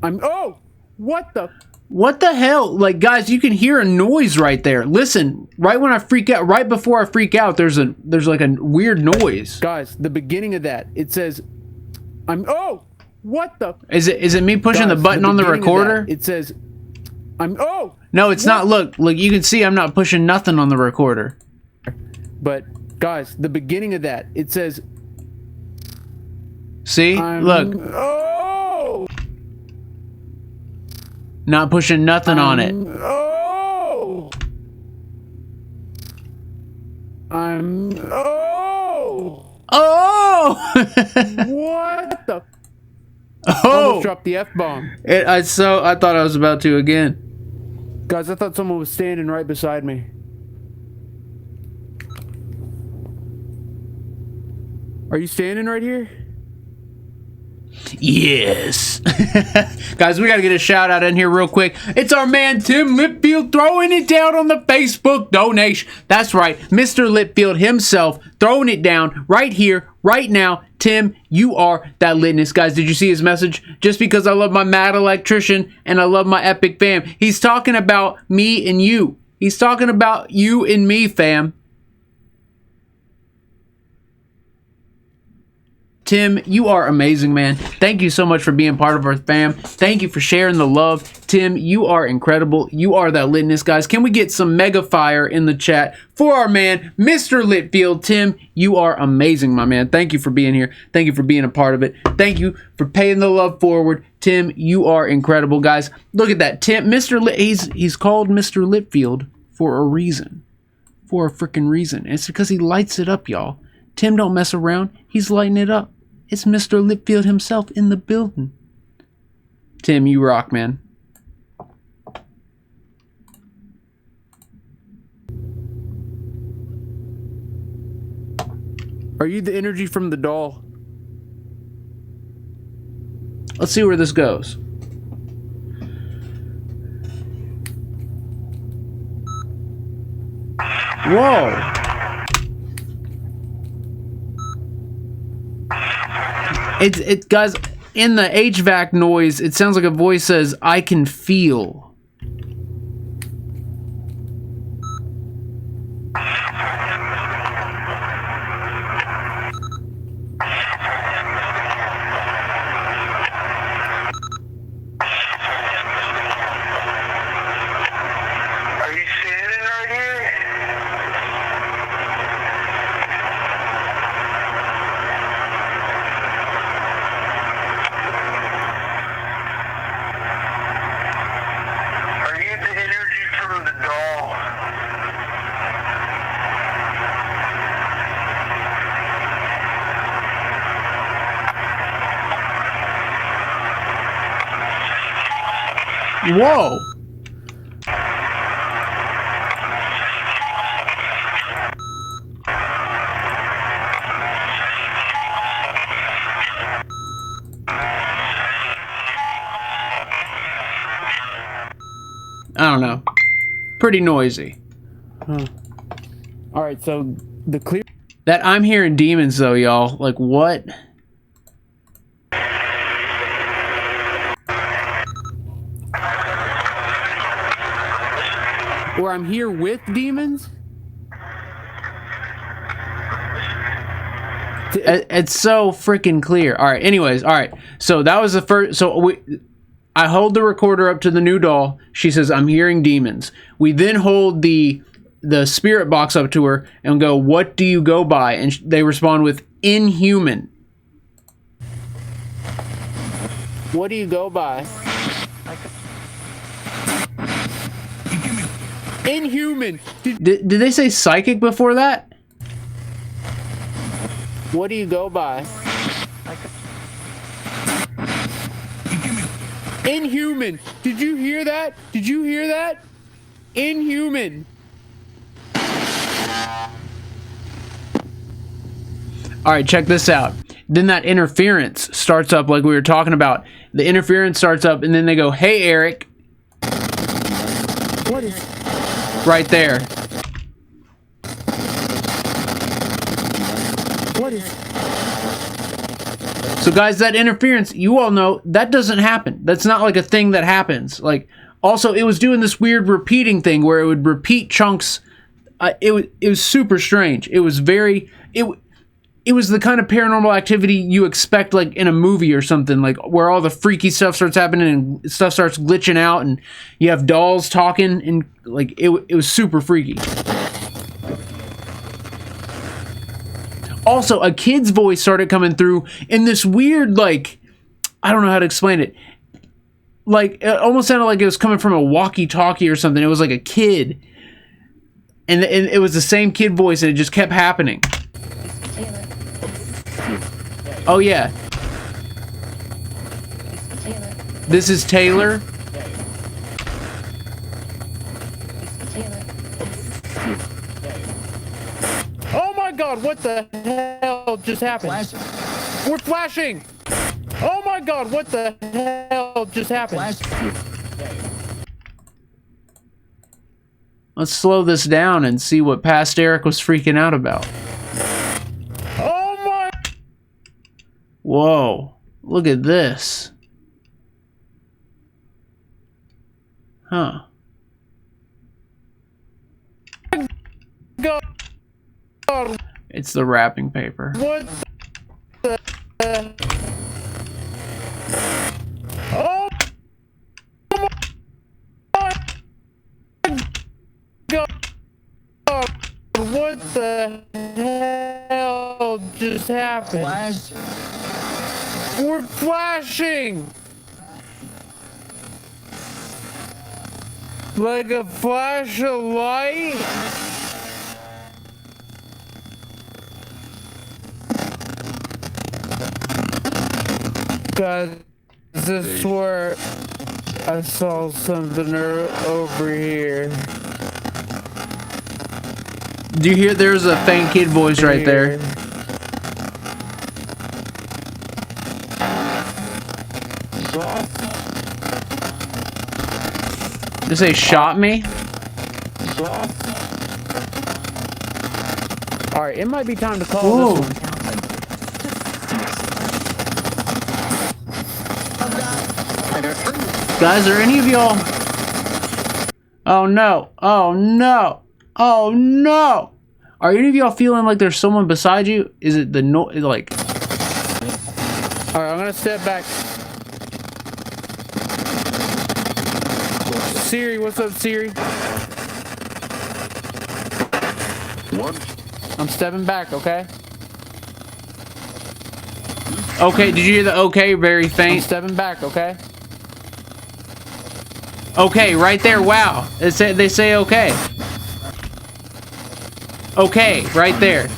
Speaker 2: oh, what the?
Speaker 1: What the hell? Like, guys, you can hear a noise right there. Listen, right when I freak out, right before I freak out, there's like a weird noise.
Speaker 2: Guys, the beginning of that, it says, oh, what the?
Speaker 1: Is it me pushing the button on the recorder?
Speaker 2: It says,
Speaker 1: no, it's not. Look, you can see I'm not pushing nothing on the recorder.
Speaker 2: But guys, the beginning of that, it says,
Speaker 1: see, look,
Speaker 2: oh,
Speaker 1: not pushing nothing on it.
Speaker 2: Oh, what the? Almost dropped the F-bomb.
Speaker 1: I thought I was about to again.
Speaker 2: Guys, I thought someone was standing right beside me. Are you standing right here?
Speaker 1: Yes. Guys, we got to get a shout out in here real quick. It's our man Tim Litfield throwing it down on the Facebook donation. That's right, Mr. Litfield himself throwing it down right here, right now. Tim, you are that litness. Guys, did you see his message? Just because I love my mad electrician and I love my epic fam. He's talking about me and you. He's talking about you and me, fam. Tim, you are amazing, man. Thank you so much for being part of our fam. Thank you for sharing the love. Tim, you are incredible. You are that litness, guys. Can we get some mega fire in the chat for our man, Mr. Litfield? Tim, you are amazing, my man. Thank you for being here. Thank you for being a part of it. Thank you for paying the love forward. Tim, you are incredible, guys. Look at that. Tim, he's called Mr. Litfield for a reason. For a freaking reason. It's because he lights it up, y'all. Tim don't mess around. He's lighting it up. It's Mr. Litfield himself in the building. Tim, you rock, man.
Speaker 2: Are you the energy from the doll?
Speaker 1: Let's see where this goes. Whoa. It guys, in the HVAC noise, it sounds like a voice says, "I can feel." Whoa. I don't know. Pretty noisy.
Speaker 2: Huh. All right, so the clear...
Speaker 1: That I'm hearing demons, though, y'all. Like, what?
Speaker 2: Or I'm here with demons?
Speaker 1: It's so freaking clear. All right, anyways, all right. So that was the first... So I hold the recorder up to the new doll. She says, "I'm hearing demons." We then hold the spirit box up to her and go, "What do you go by?" And they respond with "inhuman."
Speaker 2: What do you go by? Inhuman.
Speaker 1: Did they say psychic before that?
Speaker 2: What do you go by? Inhuman. Did you hear that? Did you hear that? Inhuman.
Speaker 1: All right, check this out. then that interference starts up like we were talking about. The interference starts up, and then they go, "Hey, Eric."
Speaker 2: What is...
Speaker 1: Right there.
Speaker 2: What is...
Speaker 1: So guys, that interference, you all know, that doesn't happen. That's not like a thing that happens. Like, also, it was doing this weird repeating thing where it would repeat chunks. It was super strange. It was very... It was the kind of paranormal activity you expect, like, in a movie or something, like, where all the freaky stuff starts happening and stuff starts glitching out, and you have dolls talking, and, like, it was super freaky. Also, a kid's voice started coming through in this weird, like, I don't know how to explain it. Like, it almost sounded like it was coming from a walkie-talkie or something. It was like a kid. And it was the same kid voice, and it just kept happening. Oh, yeah. This is Taylor.
Speaker 2: Oh my god, what the hell just happened? We're flashing! Oh my god, what the hell just happened?
Speaker 1: Let's slow this down and see what past Eric was freaking out about.
Speaker 2: Oh my...
Speaker 1: Whoa, look at this. Huh.
Speaker 2: God.
Speaker 1: It's the wrapping paper.
Speaker 2: What the... Oh my god! What the hell just happened? We're flashing! Like a flash of light? God, I swear I saw something over here.
Speaker 1: Do you hear? There's a faint kid voice right there. Did you say shot me?
Speaker 2: Alright, it might be time to call this one.
Speaker 1: Guys, are any of y'all... Oh no, oh no, oh no! Are any of y'all feeling like there's someone beside you? Is it the like...
Speaker 2: Alright, I'm gonna step back. Siri, what's up, Siri? What? I'm stepping back, okay?
Speaker 1: Okay, did you hear the okay? Very faint.
Speaker 2: I'm stepping back, okay?
Speaker 1: Okay, right there. Wow. They say okay. Okay, right there.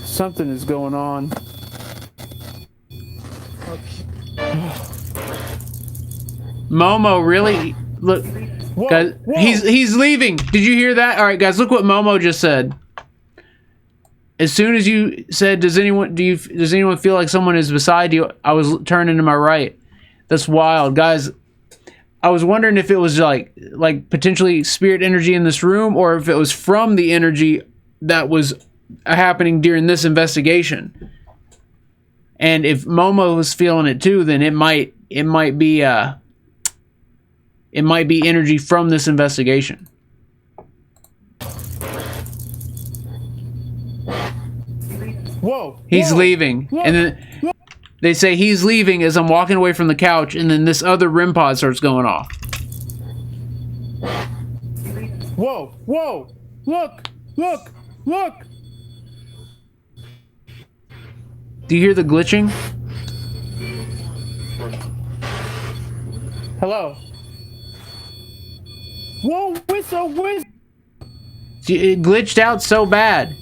Speaker 2: Something is going on.
Speaker 1: Momo, really? Look,
Speaker 2: Whoa,
Speaker 1: guys,
Speaker 2: whoa.
Speaker 1: he's leaving. Did you hear that? All right, guys, look what Momo just said. As soon as you said, does anyone feel like someone is beside you? I was turning to my right. That's wild, guys. I was wondering if it was like potentially spirit energy in this room, or if it was from the energy that was happening during this investigation. And if Momo was feeling it too, then it might be energy from this investigation.
Speaker 2: Whoa!
Speaker 1: He's
Speaker 2: whoa,
Speaker 1: leaving,
Speaker 2: whoa,
Speaker 1: and then
Speaker 2: whoa.
Speaker 1: they say he's leaving as I'm walking away from the couch, and then this other REM pod starts going off.
Speaker 2: Whoa! Whoa! Look! Look! Look!
Speaker 1: Do you hear the glitching?
Speaker 2: Hello? Whoa! Whistle! Whistle!
Speaker 1: It glitched out so bad.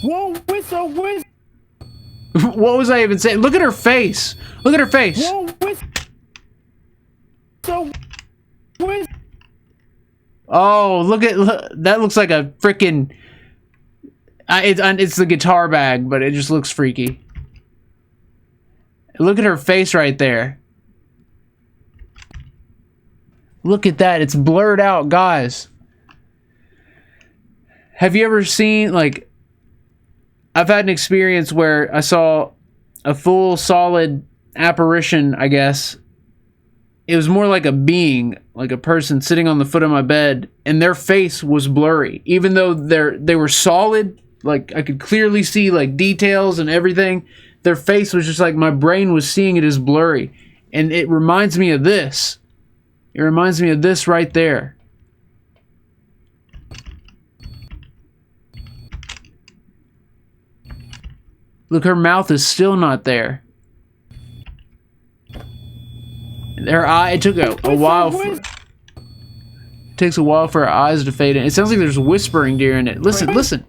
Speaker 2: Whoa! Whistle! Whistle!
Speaker 1: What was I even saying? Look at her face. Look at her face.
Speaker 2: Whoa! Whistle!
Speaker 1: Oh, look, that looks like a freaking. It's the guitar bag, but it just looks freaky. Look at her face right there. Look at that. It's blurred out, guys. Have you ever seen, like, I've had an experience where I saw a full solid apparition, I guess. It was more like a being, like a person sitting on the foot of my bed, and their face was blurry. Even though they were solid, like I could clearly see like details and everything, their face was just like my brain was seeing it as blurry. And it reminds me of this. It reminds me of this right there. Look, her mouth is still not there. Her eye, it took a while for, takes a while for her eyes to fade in. It sounds like there's whispering during it. Listen, listen.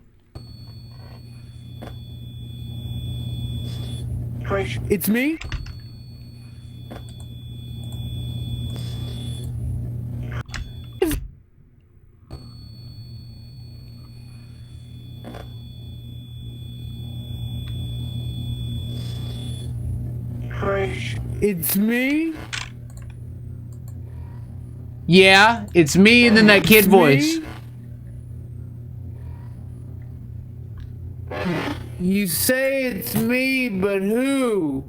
Speaker 2: It's me? It's me?
Speaker 1: Yeah, it's me, and then that kid voice.
Speaker 2: You say it's me, but who?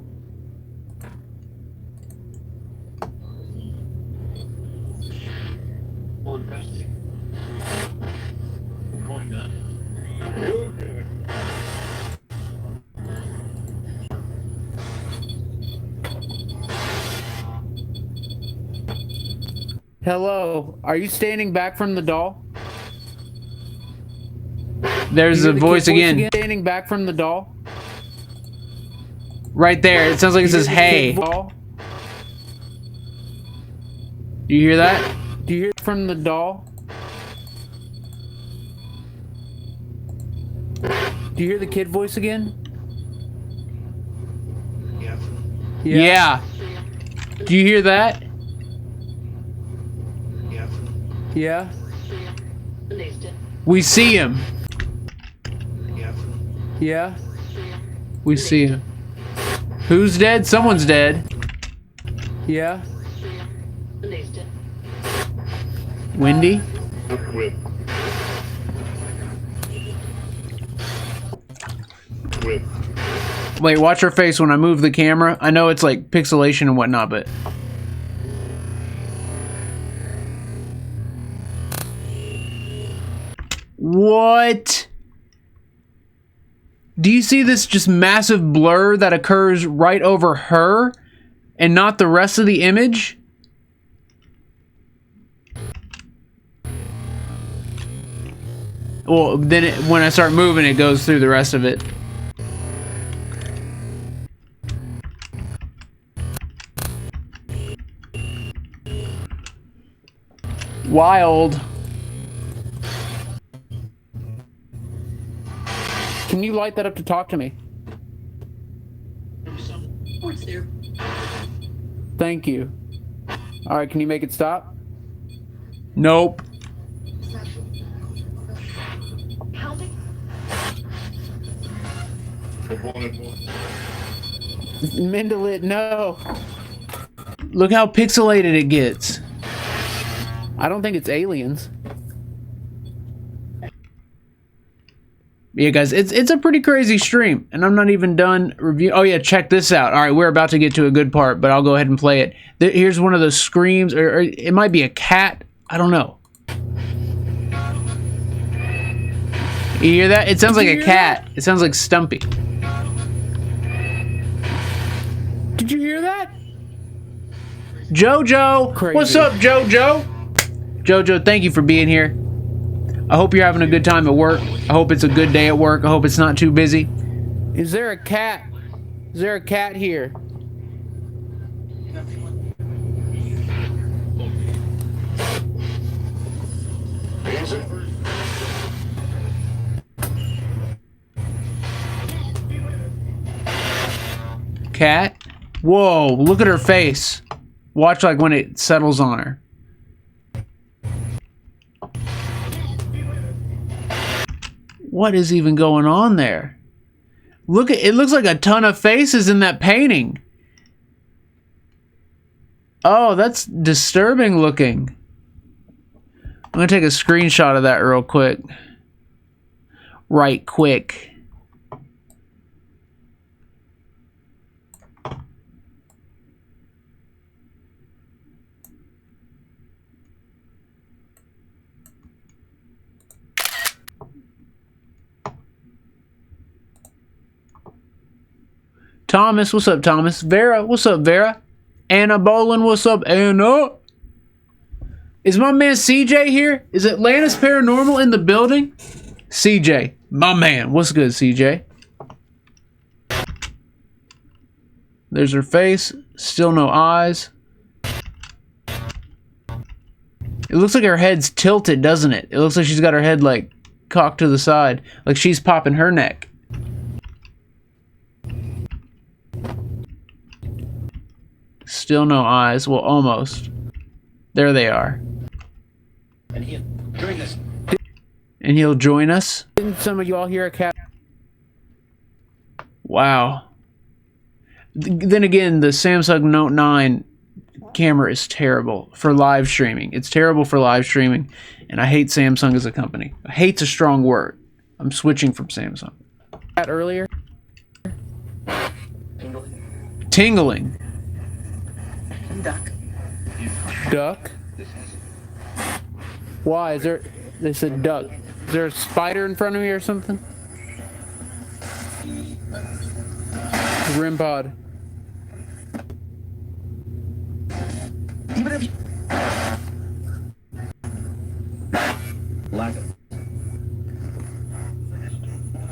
Speaker 2: Hello, are you standing back from the doll?
Speaker 1: There's the voice again.
Speaker 2: Standing back from the doll?
Speaker 1: Right there. It sounds like it says, hey. Do you hear that?
Speaker 2: Do you hear it from the doll? Do you hear the kid voice again?
Speaker 1: Yeah. Do you hear that?
Speaker 2: Yeah.
Speaker 1: We see him.
Speaker 2: Yeah.
Speaker 1: We see him. Who's dead? Someone's dead.
Speaker 2: Yeah.
Speaker 1: Wendy? Wait, watch her face when I move the camera. I know it's like pixelation and whatnot, but... What? Do you see this just massive blur that occurs right over her and not the rest of the image? Well, then when I start moving, it goes through the rest of it. Wild.
Speaker 2: Can you light that up to talk to me? Thank you. Alright, can you make it stop?
Speaker 1: Nope.
Speaker 2: Mendelit, no.
Speaker 1: Look how pixelated it gets.
Speaker 2: I don't think it's aliens.
Speaker 1: Yeah, guys, it's a pretty crazy stream, and I'm not even done review. Oh yeah, check this out. All right, we're about to get to a good part, but I'll go ahead and play it. Here's one of those screams, or it might be a cat. I don't know. You hear that? It sounds like a cat. It sounds like Stumpy.
Speaker 2: Did you hear that?
Speaker 1: Jojo!
Speaker 2: Crazy.
Speaker 1: What's up, Jojo? Jojo, thank you for being here. I hope you're having a good time at work. I hope it's a good day at work. I hope it's not too busy.
Speaker 2: Is there a cat? Is there a cat here?
Speaker 1: Cat? Whoa, look at her face. Watch like when it settles on her. What is even going on there? Look at it. Looks like a ton of faces in that painting. Oh, that's disturbing looking. I'm gonna take a screenshot of that real quick. Right quick. Thomas, what's up, Thomas? Vera, what's up, Vera? Anna Bolin, what's up, Anna? Is my man CJ here? Is Atlantis Paranormal in the building? CJ, my man. What's good, CJ? There's her face. Still no eyes. It looks like her head's tilted, doesn't it? It looks like she's got her head, like, cocked to the side. Like she's popping her neck. Still no eyes. Well, almost. There they are.
Speaker 3: And he'll join us.
Speaker 1: And he'll join us?
Speaker 2: Didn't some of y'all hear a cat?
Speaker 1: Wow. Then again, the Samsung Note 9 camera is terrible for live streaming. It's terrible for live streaming, and I hate Samsung as a company. Hate's a strong word. I'm switching from Samsung.
Speaker 2: Cat earlier?
Speaker 1: Tingling.
Speaker 3: Duck.
Speaker 2: Duck? Why? Is there... They said duck. Is there a spider in front of me or something? REM pod.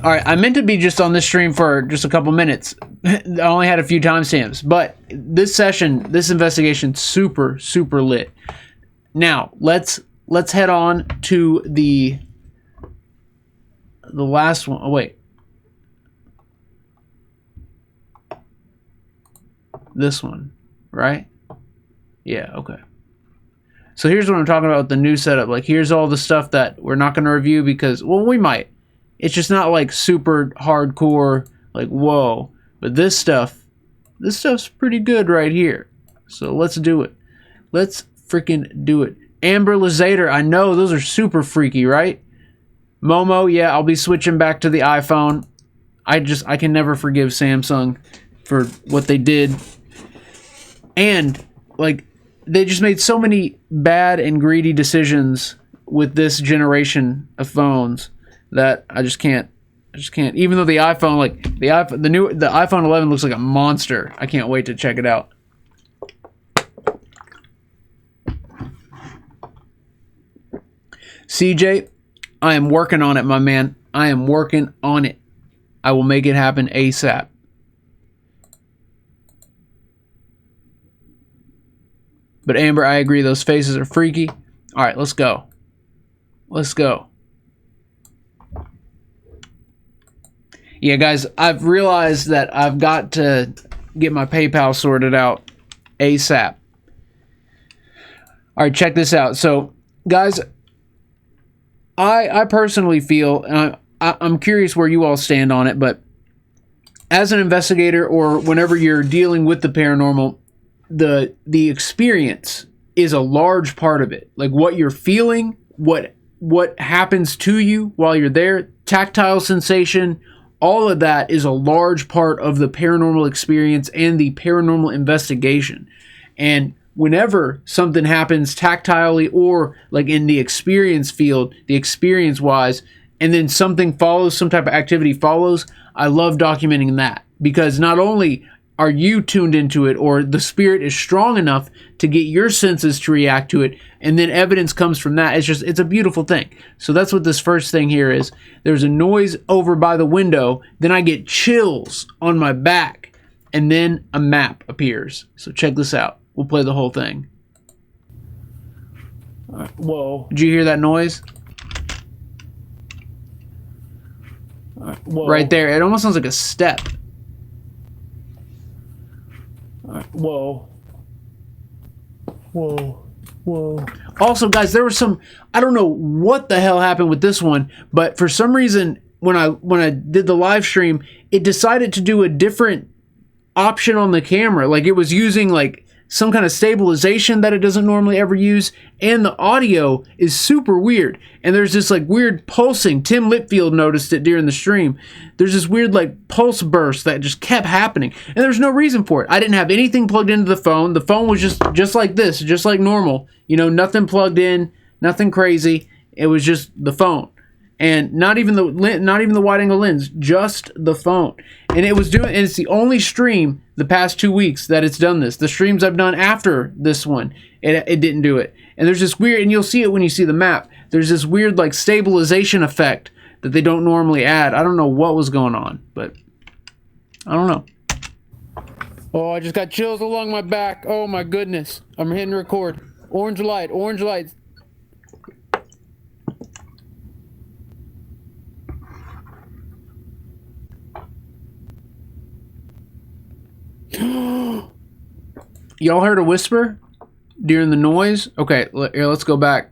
Speaker 1: Alright, I meant to be just on this stream for just a couple minutes. I only had a few timestamps, but this session, this investigation, super lit. Now, let's head on to the last one. Oh, wait. This one, right? Yeah, okay. So here's what I'm talking about with the new setup. Like, here's all the stuff that we're not going to review because, well, we might. It's just not like super hardcore, like, whoa. But this stuff's pretty good right here. So let's do it. Let's freaking do it. Amber Lizator, I know those are super freaky, right? Momo, yeah, I'll be switching back to the iPhone. I can never forgive Samsung for what they did. And, like, they just made so many bad and greedy decisions with this generation of phones that I just can't. Even though the iPhone, like the iPhone 11 looks like a monster. I can't wait to check it out. CJ, I am working on it, my man. I am working on it. I will make it happen ASAP. But Amber, I agree. Those faces are freaky. All right, let's go. Let's go. Yeah, guys, I've realized that I've got to get my PayPal sorted out ASAP. All right, check this out. So, guys, I personally feel, and I'm curious where you all stand on it, but as an investigator or whenever you're dealing with the paranormal, the experience is a large part of it. Like what you're feeling, what happens to you while you're there, tactile sensation, all of that is a large part of the paranormal experience and the paranormal investigation. And whenever something happens tactilely or like in the experience field, the experience wise, and then something follows, some type of activity follows, I love documenting that because not only are you tuned into it or the spirit is strong enough to get your senses to react to it, and then evidence comes from that. It's a beautiful thing. So that's what this first thing here is. There's a noise over by the window, then I get chills on my back, and then a map appears. So check this out. We'll play the whole thing.
Speaker 2: Whoa.
Speaker 1: Did you hear that noise?
Speaker 2: Whoa.
Speaker 1: Right there. It almost sounds like a step.
Speaker 2: Whoa. Whoa. Whoa.
Speaker 1: Also, guys, there was some... I don't know what the hell happened with this one, but for some reason, when I did the live stream, it decided to do a different option on the camera. Like it was using like some kind of stabilization that it doesn't normally ever use, and the audio is super weird. And there's this like weird pulsing. Tim Litfield noticed it during the stream. There's this weird like pulse burst that just kept happening, and there's no reason for it. I didn't have anything plugged into the phone. The phone was just like this, just like normal. You know, nothing plugged in, nothing crazy. It was just the phone. And not even the wide angle lens, just the phone. And it's the only stream the past 2 weeks that it's done this. The streams I've done after this one, it didn't do it. And there's this weird, and you'll see it when you see the map, there's this weird like stabilization effect that they don't normally add. I don't know what was going on, but I don't know.
Speaker 2: Oh, I just got chills along my back. Oh my goodness. I'm hitting record. Orange light, orange light.
Speaker 1: Y'all heard a whisper during the noise? Okay, here, let's go back.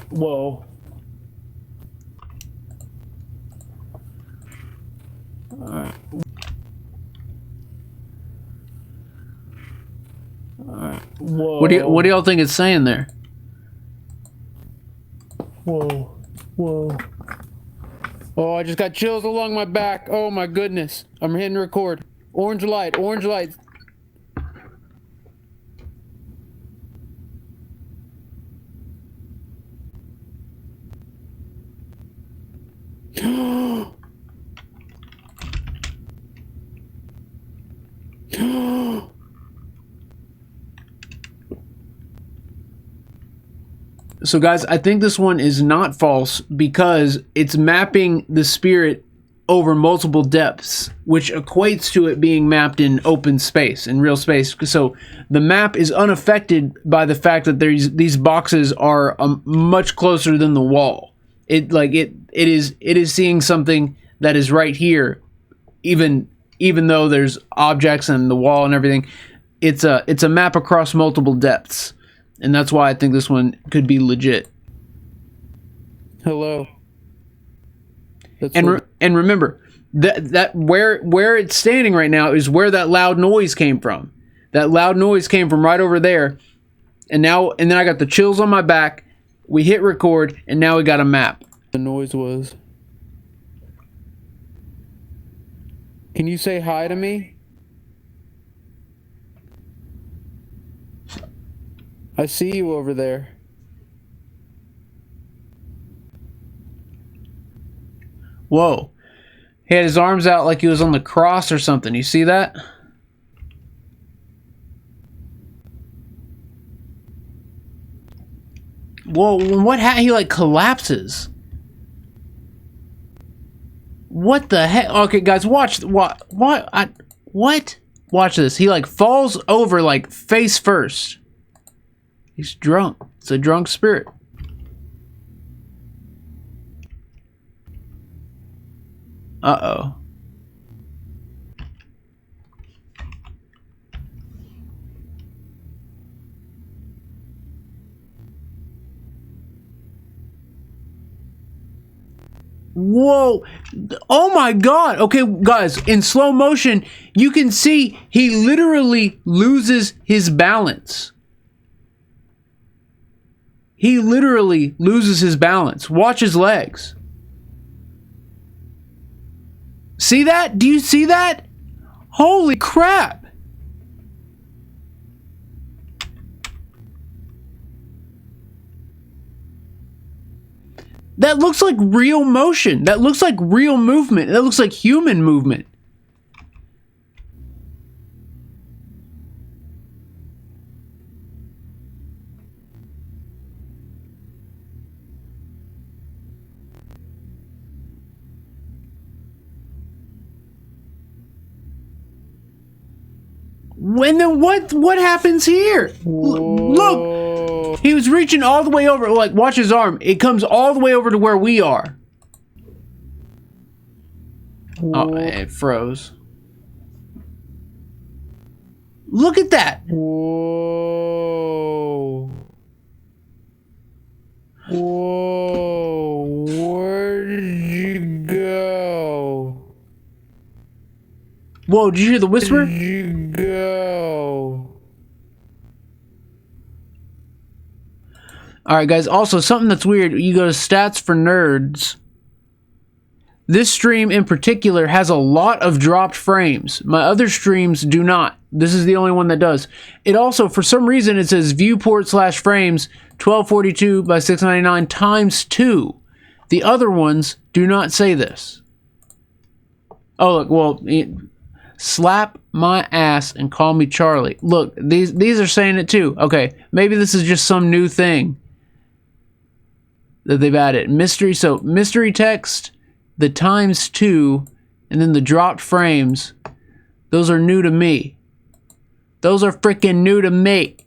Speaker 2: Whoa. Whoa.
Speaker 1: What do y'all think it's saying there?
Speaker 2: Whoa. Whoa. Oh, I just got chills along my back. Oh my goodness. I'm hitting record. Orange light, orange light.
Speaker 1: So guys, I think this one is not false because it's mapping the spirit over multiple depths, which equates to it being mapped in open space, in real space. So the map is unaffected by the fact that these boxes are much closer than the wall. It is seeing something that is right here, even though there's objects and the wall and everything. It's a map across multiple depths. And that's why I think this one could be legit.
Speaker 2: Hello.
Speaker 1: And remember that where it's standing right now is where that loud noise came from. That loud noise came from right over there. And then I got the chills on my back. We hit record, and now we got a map.
Speaker 2: The noise was. Can you say hi to me? I see you over there.
Speaker 1: Whoa. He had his arms out like he was on the cross or something. You see that? Whoa, he like collapses. What the heck? Okay, guys, watch. What? Watch this. He like falls over like face first. He's drunk. It's a drunk spirit. Uh-oh. Whoa. Oh my god. Okay, guys, in slow motion, you can see he literally loses his balance. He literally loses his balance. Watch his legs. See that? Do you see that? Holy crap. That looks like real motion. That looks like real movement. That looks like human movement. And then what happens here? Look, he was reaching all the way over. Like, watch his arm. It comes all the way over to where we are. Oh, it froze. Look at that.
Speaker 2: Whoa. Whoa, where did you go?
Speaker 1: Whoa, did you hear the whisper?
Speaker 2: Where did you go?
Speaker 1: Alright, guys, also, something that's weird, you go to stats for nerds. This stream in particular has a lot of dropped frames. My other streams do not. This is the only one that does. It also, for some reason, it says viewport / frames 1242 by 699 times 2. The other ones do not say this. Oh, look, well, slap my ass and call me Charlie. Look, these are saying it too. Okay, maybe this is just some new thing that they've added. Mystery, so mystery text, the times 2, and then the dropped frames. Those are new to me. Those are freaking new to me.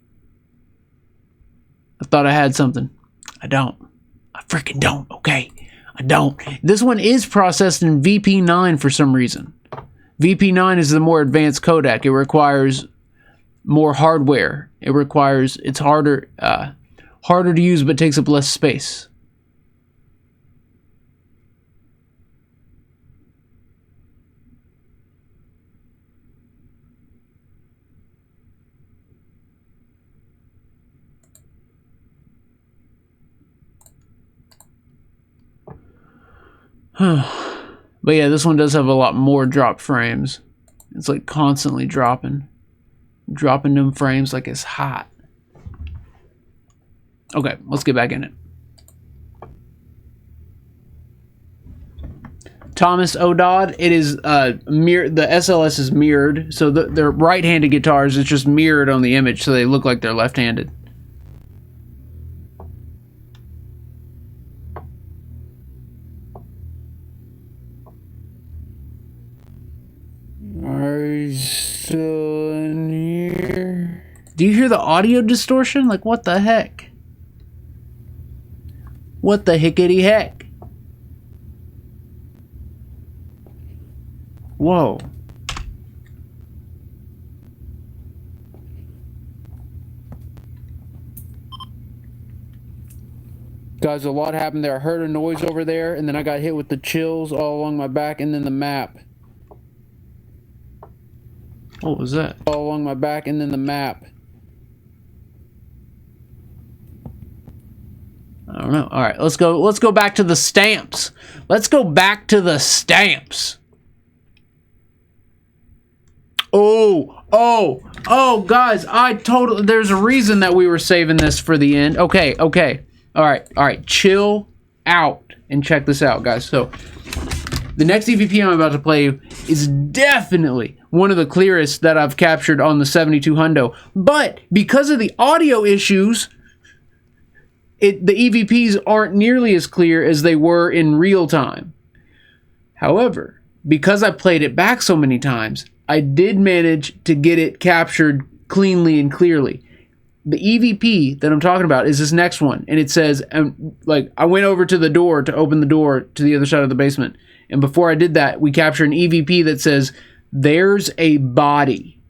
Speaker 1: I thought I had something. I don't. I freaking don't, okay? I don't. This one is processed in VP9 for some reason. VP9 is the more advanced codec. It requires more hardware. It's harder to use, but takes up less space. But yeah, this one does have a lot more dropped frames. It's like constantly dropping them frames like it's hot. Okay, let's get back in it. Thomas O'Dodd, it is the SLS is mirrored, so they're right-handed guitars. It's just mirrored on the image, so they look like they're left-handed.
Speaker 2: Are you still in here?
Speaker 1: Do you hear the audio distortion? Like, what the heck? What the hickety heck? Whoa.
Speaker 2: Guys, a lot happened there. I heard a noise over there, and then I got hit with the chills all along my back, and then the map.
Speaker 1: What was that?
Speaker 2: All along my back, and then the map.
Speaker 1: I don't know. All right, let's go back to the stamps. Let's go back to the stamps. Oh, guys, there's a reason that we were saving this for the end. Okay. All right, chill out and check this out, guys. So, the next EVP I'm about to play is definitely one of the clearest that I've captured on the 72 hundo. But because of the audio issues, the EVPs aren't nearly as clear as they were in real time. However, because I played it back so many times, I did manage to get it captured cleanly and clearly. The EVP that I'm talking about is this next one, and it says, like, I went over to the door to open the door to the other side of the basement, and before I did that, we captured an EVP that says, "There's a body."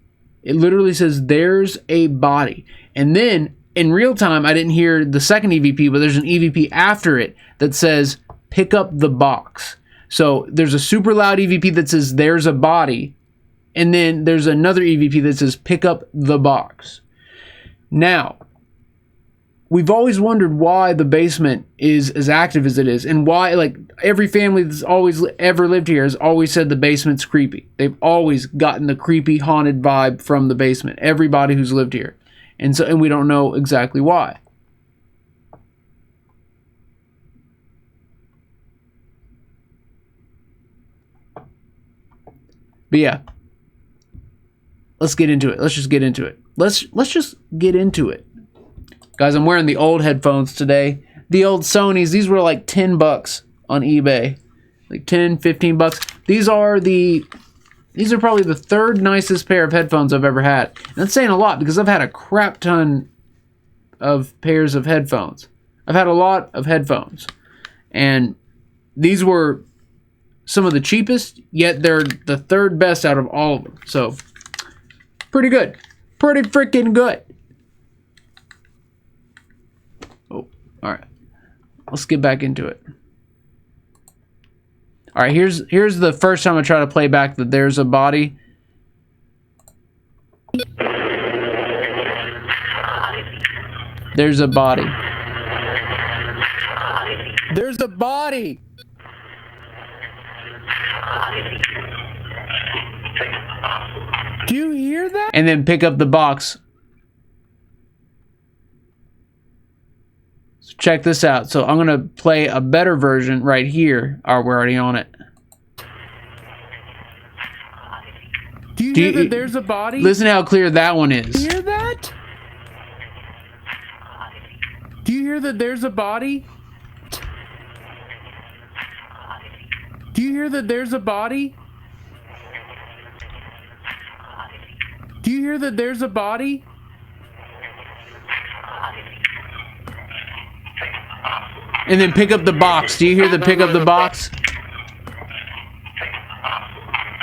Speaker 1: It literally says, "There's a body." And then, in real time, I didn't hear the second EVP, but there's an EVP after it that says, "Pick up the box." So, there's a super loud EVP that says, "There's a body," and then there's another EVP that says, "Pick up the box." Now, we've always wondered why the basement is as active as it is, and why, like, every family that's always ever lived here has always said the basement's creepy. They've always gotten the creepy, haunted vibe from the basement. Everybody who's lived here. And we don't know exactly why. But yeah. Let's get into it. Let's just get into it. Let's just get into it. Guys, I'm wearing the old headphones today. The old Sonys. These were like $10 on eBay. Like 10, 15 bucks. These are probably the third nicest pair of headphones I've ever had. And that's saying a lot because I've had a crap ton of pairs of headphones. I've had a lot of headphones. And these were some of the cheapest, yet they're the third best out of all of them. So, pretty good. Pretty freaking good. Oh, all right. let's get back into it. All right, here's the first time I try to play back that there's a body. There's a body.
Speaker 2: There's a body. Do you hear that?
Speaker 1: And then pick up the box. So check this out. So I'm gonna play a better version right here. Oh, we're already on it.
Speaker 2: Do you hear that there's a body?
Speaker 1: Listen to how clear that one is.
Speaker 2: Do you hear that? Do you hear that there's a body? Do you hear that there's a body? Do you hear that there's a body?
Speaker 1: And then pick up the box. Do you hear the pick up the box?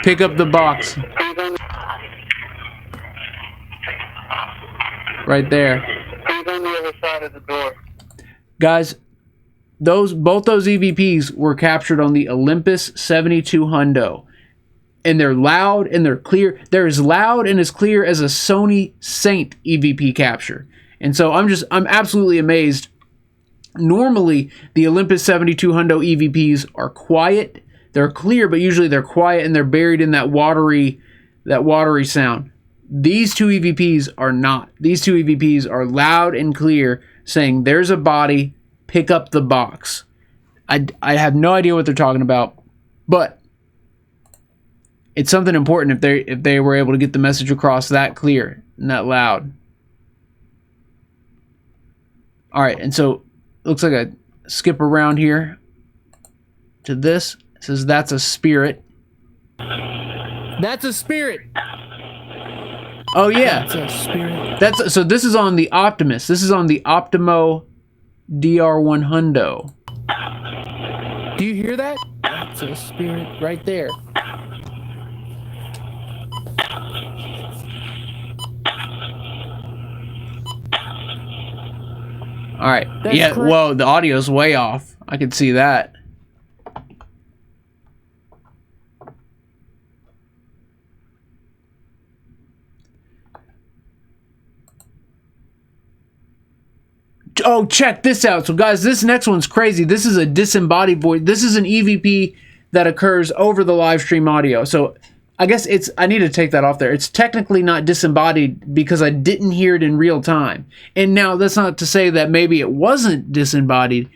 Speaker 1: Pick up the box. Right there.
Speaker 4: Who's on the other side of the door?
Speaker 1: Guys, both those EVPs were captured on the Olympus 72 Hundo. And they're loud and they're clear. They're as loud and as clear as a Sony Saint EVP capture. And so I'm absolutely amazed. Normally, the Olympus 72 Hundo EVPs are quiet. They're clear, but usually they're quiet and they're buried in that watery sound. These two EVPs are not. These two EVPs are loud and clear, saying there's a body, pick up the box. I have no idea what they're talking about, but it's something important if they were able to get the message across that clear and that loud. All right, and so looks like I skip around here to this. It says that's a spirit.
Speaker 2: That's a spirit.
Speaker 1: Oh yeah,
Speaker 2: That's a spirit.
Speaker 1: So this is on the Optimus. This is on the Optimo DR1 Hundo.
Speaker 2: Do you hear that? That's a spirit right there.
Speaker 1: All right.
Speaker 2: That's
Speaker 1: yeah.
Speaker 2: correct.
Speaker 1: Whoa, the audio's way off. I can see that. Oh, check this out. So, guys, this next one's crazy. This is a disembodied voice. This is an EVP that occurs over the live stream audio. So, I guess I need to take that off there. It's technically not disembodied because I didn't hear it in real time. And now, that's not to say that maybe it wasn't disembodied,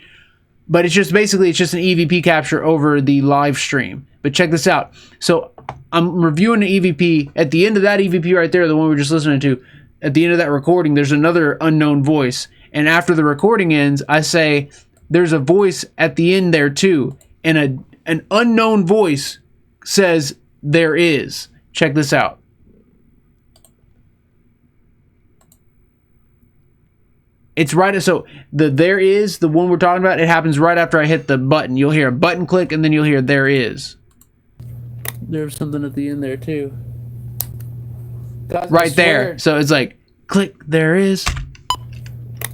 Speaker 1: but it's just an EVP capture over the live stream. But check this out. So, I'm reviewing an EVP. At the end of that EVP right there, the one we were just listening to, at the end of that recording, there's another unknown voice. And after the recording ends, I say, there's a voice at the end there too. And an unknown voice says, there is. Check this out. It's right. So there is, the one we're talking about, it happens right after I hit the button. You'll hear a button click and then you'll hear there is.
Speaker 2: There's something at the end there too. Guys,
Speaker 1: Right there. So it's like, click, there is.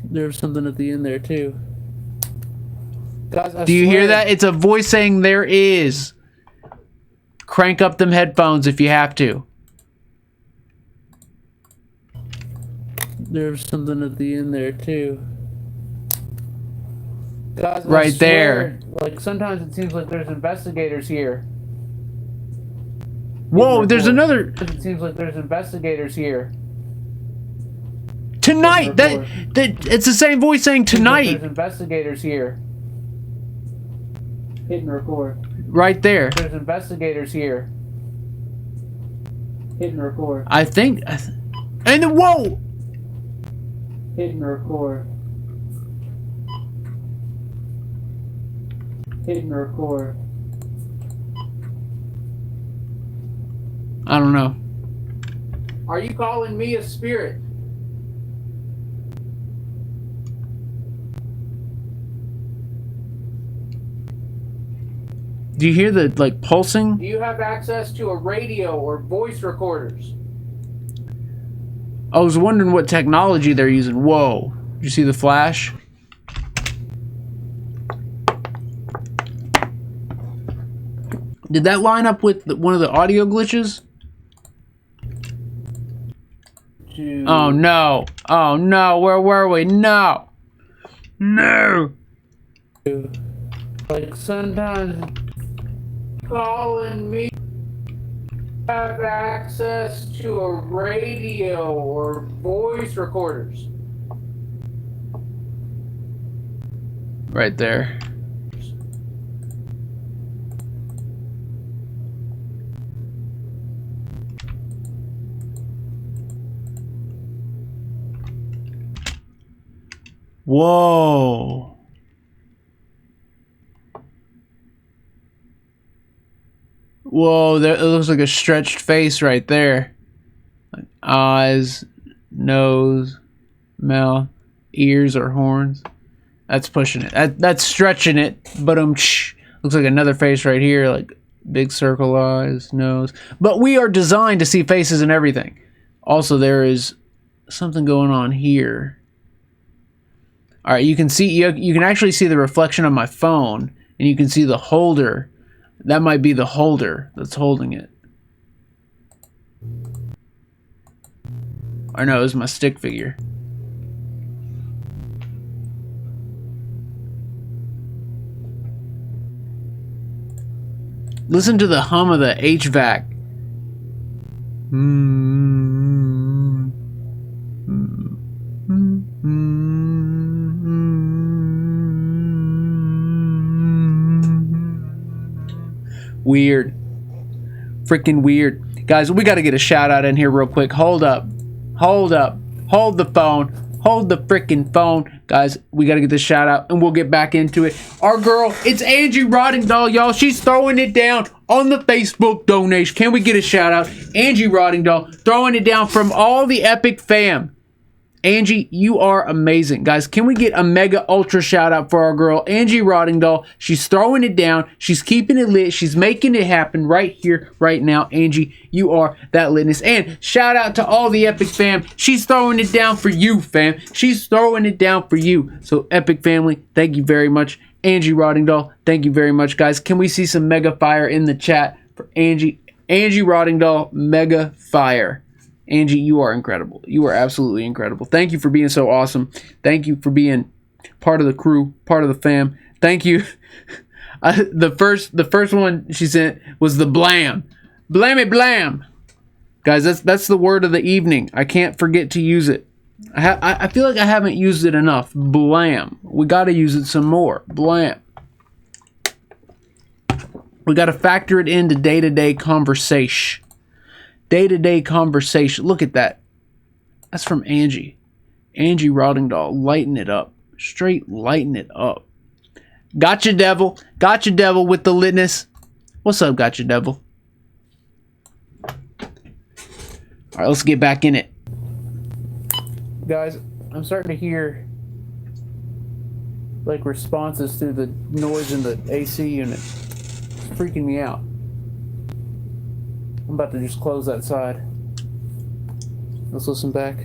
Speaker 2: There's something at the end there too. Guys,
Speaker 1: Do you hear that? It's a voice saying there is. Crank up them headphones if you have to.
Speaker 2: There's something at the end there too. Guys,
Speaker 1: Right there.
Speaker 2: Like sometimes it seems like there's investigators here.
Speaker 1: Whoa, there's another.
Speaker 2: It seems like there's investigators here.
Speaker 1: Tonight. That it's the same voice saying tonight.
Speaker 2: There's investigators here. Hit and record.
Speaker 1: Right there.
Speaker 2: There's investigators here. Hit and record.
Speaker 1: I think. And then, whoa!
Speaker 2: Hit and record. Hit and record.
Speaker 1: I don't know.
Speaker 2: Are you calling me a spirit?
Speaker 1: Do you hear the like pulsing?
Speaker 2: Do you have access to a radio or voice recorders?
Speaker 1: I was wondering what technology they're using. Whoa! Did you see the flash? Did that line up with one of the audio glitches? Oh no. Oh no, where were we? No. No.
Speaker 2: Like sometimes calling me have access to a radio or voice recorders.
Speaker 1: Right there. Whoa. Whoa, there, it looks like a stretched face right there. Like eyes, nose, mouth, ears, or horns. That's pushing it. That's stretching it. But looks like another face right here, like big circle eyes, nose. But we are designed to see faces and everything. Also, there is something going on here. All right, you can see, you can actually see the reflection of my phone, and you can see the holder. That might be the holder that's holding it. Or no, it was my stick figure. Listen to the hum of the HVAC. Weird. Freaking weird. Guys, we got to get a shout out in here real quick. Hold up. Hold up. Hold the phone. Hold the freaking phone. Guys, we got to get this shout out and we'll get back into it. Our girl, it's Angie Roddingdahl, y'all. She's throwing it down on the Facebook donation. Can we get a shout out? Angie Roddingdahl throwing it down from all the Epic fam. Angie, you are amazing. Guys, can we get a mega ultra shout out for our girl, Angie Roddingdahl? She's throwing it down. She's keeping it lit. She's making it happen right here, right now. Angie, you are that litness. And shout out to all the Epic fam. She's throwing it down for you, fam. She's throwing it down for you. So, Epic family, thank you very much. Angie Roddingdahl, thank you very much, guys. Can we see some mega fire in the chat for Angie? Angie Roddingdahl, mega fire. Angie, you are incredible. You are absolutely incredible. Thank you for being so awesome. Thank you for being part of the crew, part of the fam. Thank you. The first one she sent was the blam. Blam it blam. Guys, that's the word of the evening. I can't forget to use it. I feel like I haven't used it enough. Blam. We got to use it some more. Blam. We got to factor it into day-to-day conversation. Day-to-day conversation. Look at that. That's from Angie. Angie Roddingdahl. Lighten it up. Straight lighten it up. Gotcha, devil. Gotcha, devil, with the litness. What's up, gotcha, devil? Alright, let's get back in it.
Speaker 2: Guys, I'm starting to hear like responses through the noise in the AC unit. It's freaking me out. I'm about to just close that side. Let's listen back.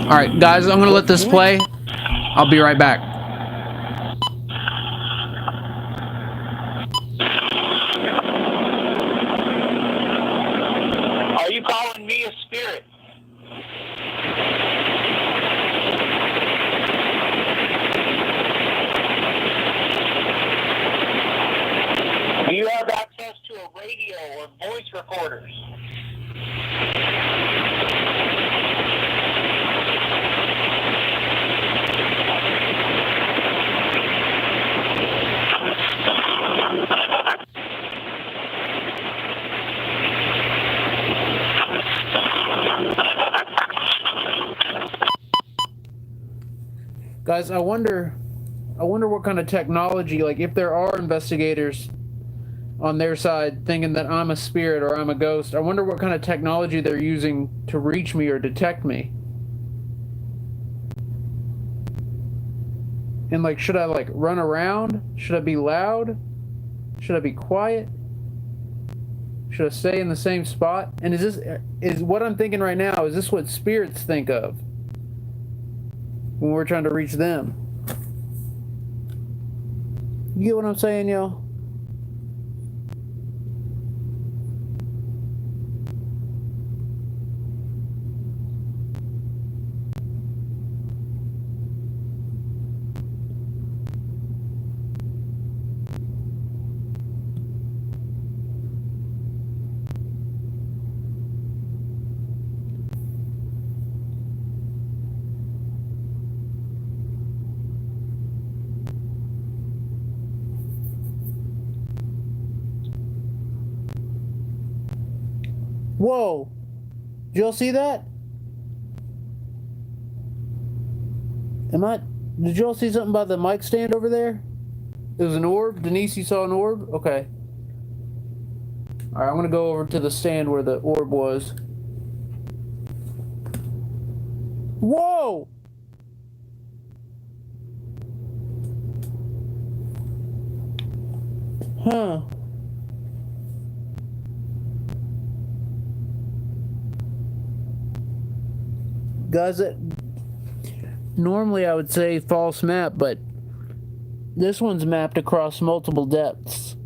Speaker 1: Alright, guys, I'm going to let this play. I'll be right back.
Speaker 4: Are you calling me a spirit? Do you have access to a radio or voice recorders?
Speaker 2: Guys, I wonder what kind of technology, like if there are investigators on their side thinking that I'm a spirit or I'm a ghost, I wonder what kind of technology they're using to reach me or detect me. And like, should I like run around? Should I be loud? Should I be quiet? Should I stay in the same spot? And is what I'm thinking right now, is this what spirits think of when we're trying to reach them? You get what I'm saying, yo? Whoa! Did y'all see that? Did y'all see something by the mic stand over there? It was an orb? Denise, you saw an orb? Okay. Alright, I'm gonna go over to the stand where the orb was. Whoa! Huh. Guys, normally I would say false map, but this one's mapped across multiple depths.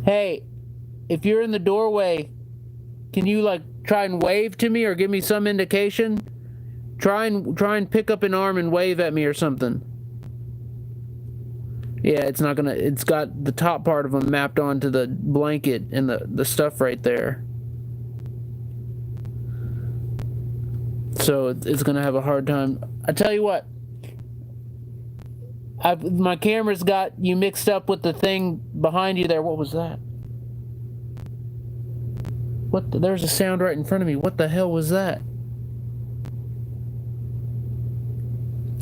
Speaker 2: Hey, if you're in the doorway, can you like try and wave to me or give me some indication? Try and pick up an arm and wave at me or something. Yeah, it's not gonna. It's got the top part of them mapped onto the blanket and the stuff right there. So it's gonna have a hard time. I tell you what, my camera's got you mixed up with the thing behind you there. What was that? There's a sound right in front of me. What the hell was that?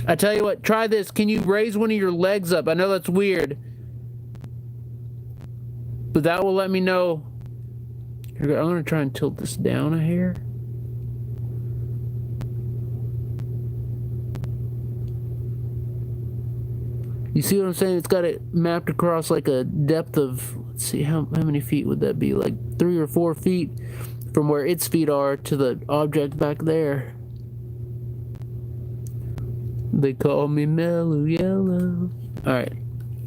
Speaker 2: I tell you what, try this. Can you raise one of your legs up? I know that's weird, but that will let me know. I'm gonna try and tilt this down a hair. You see what I'm saying? It's got it mapped across like a depth of, let's see, how many feet would that be? Like 3 or 4 feet from where its feet are to the object back there. They call me Mellow Yellow. Alright.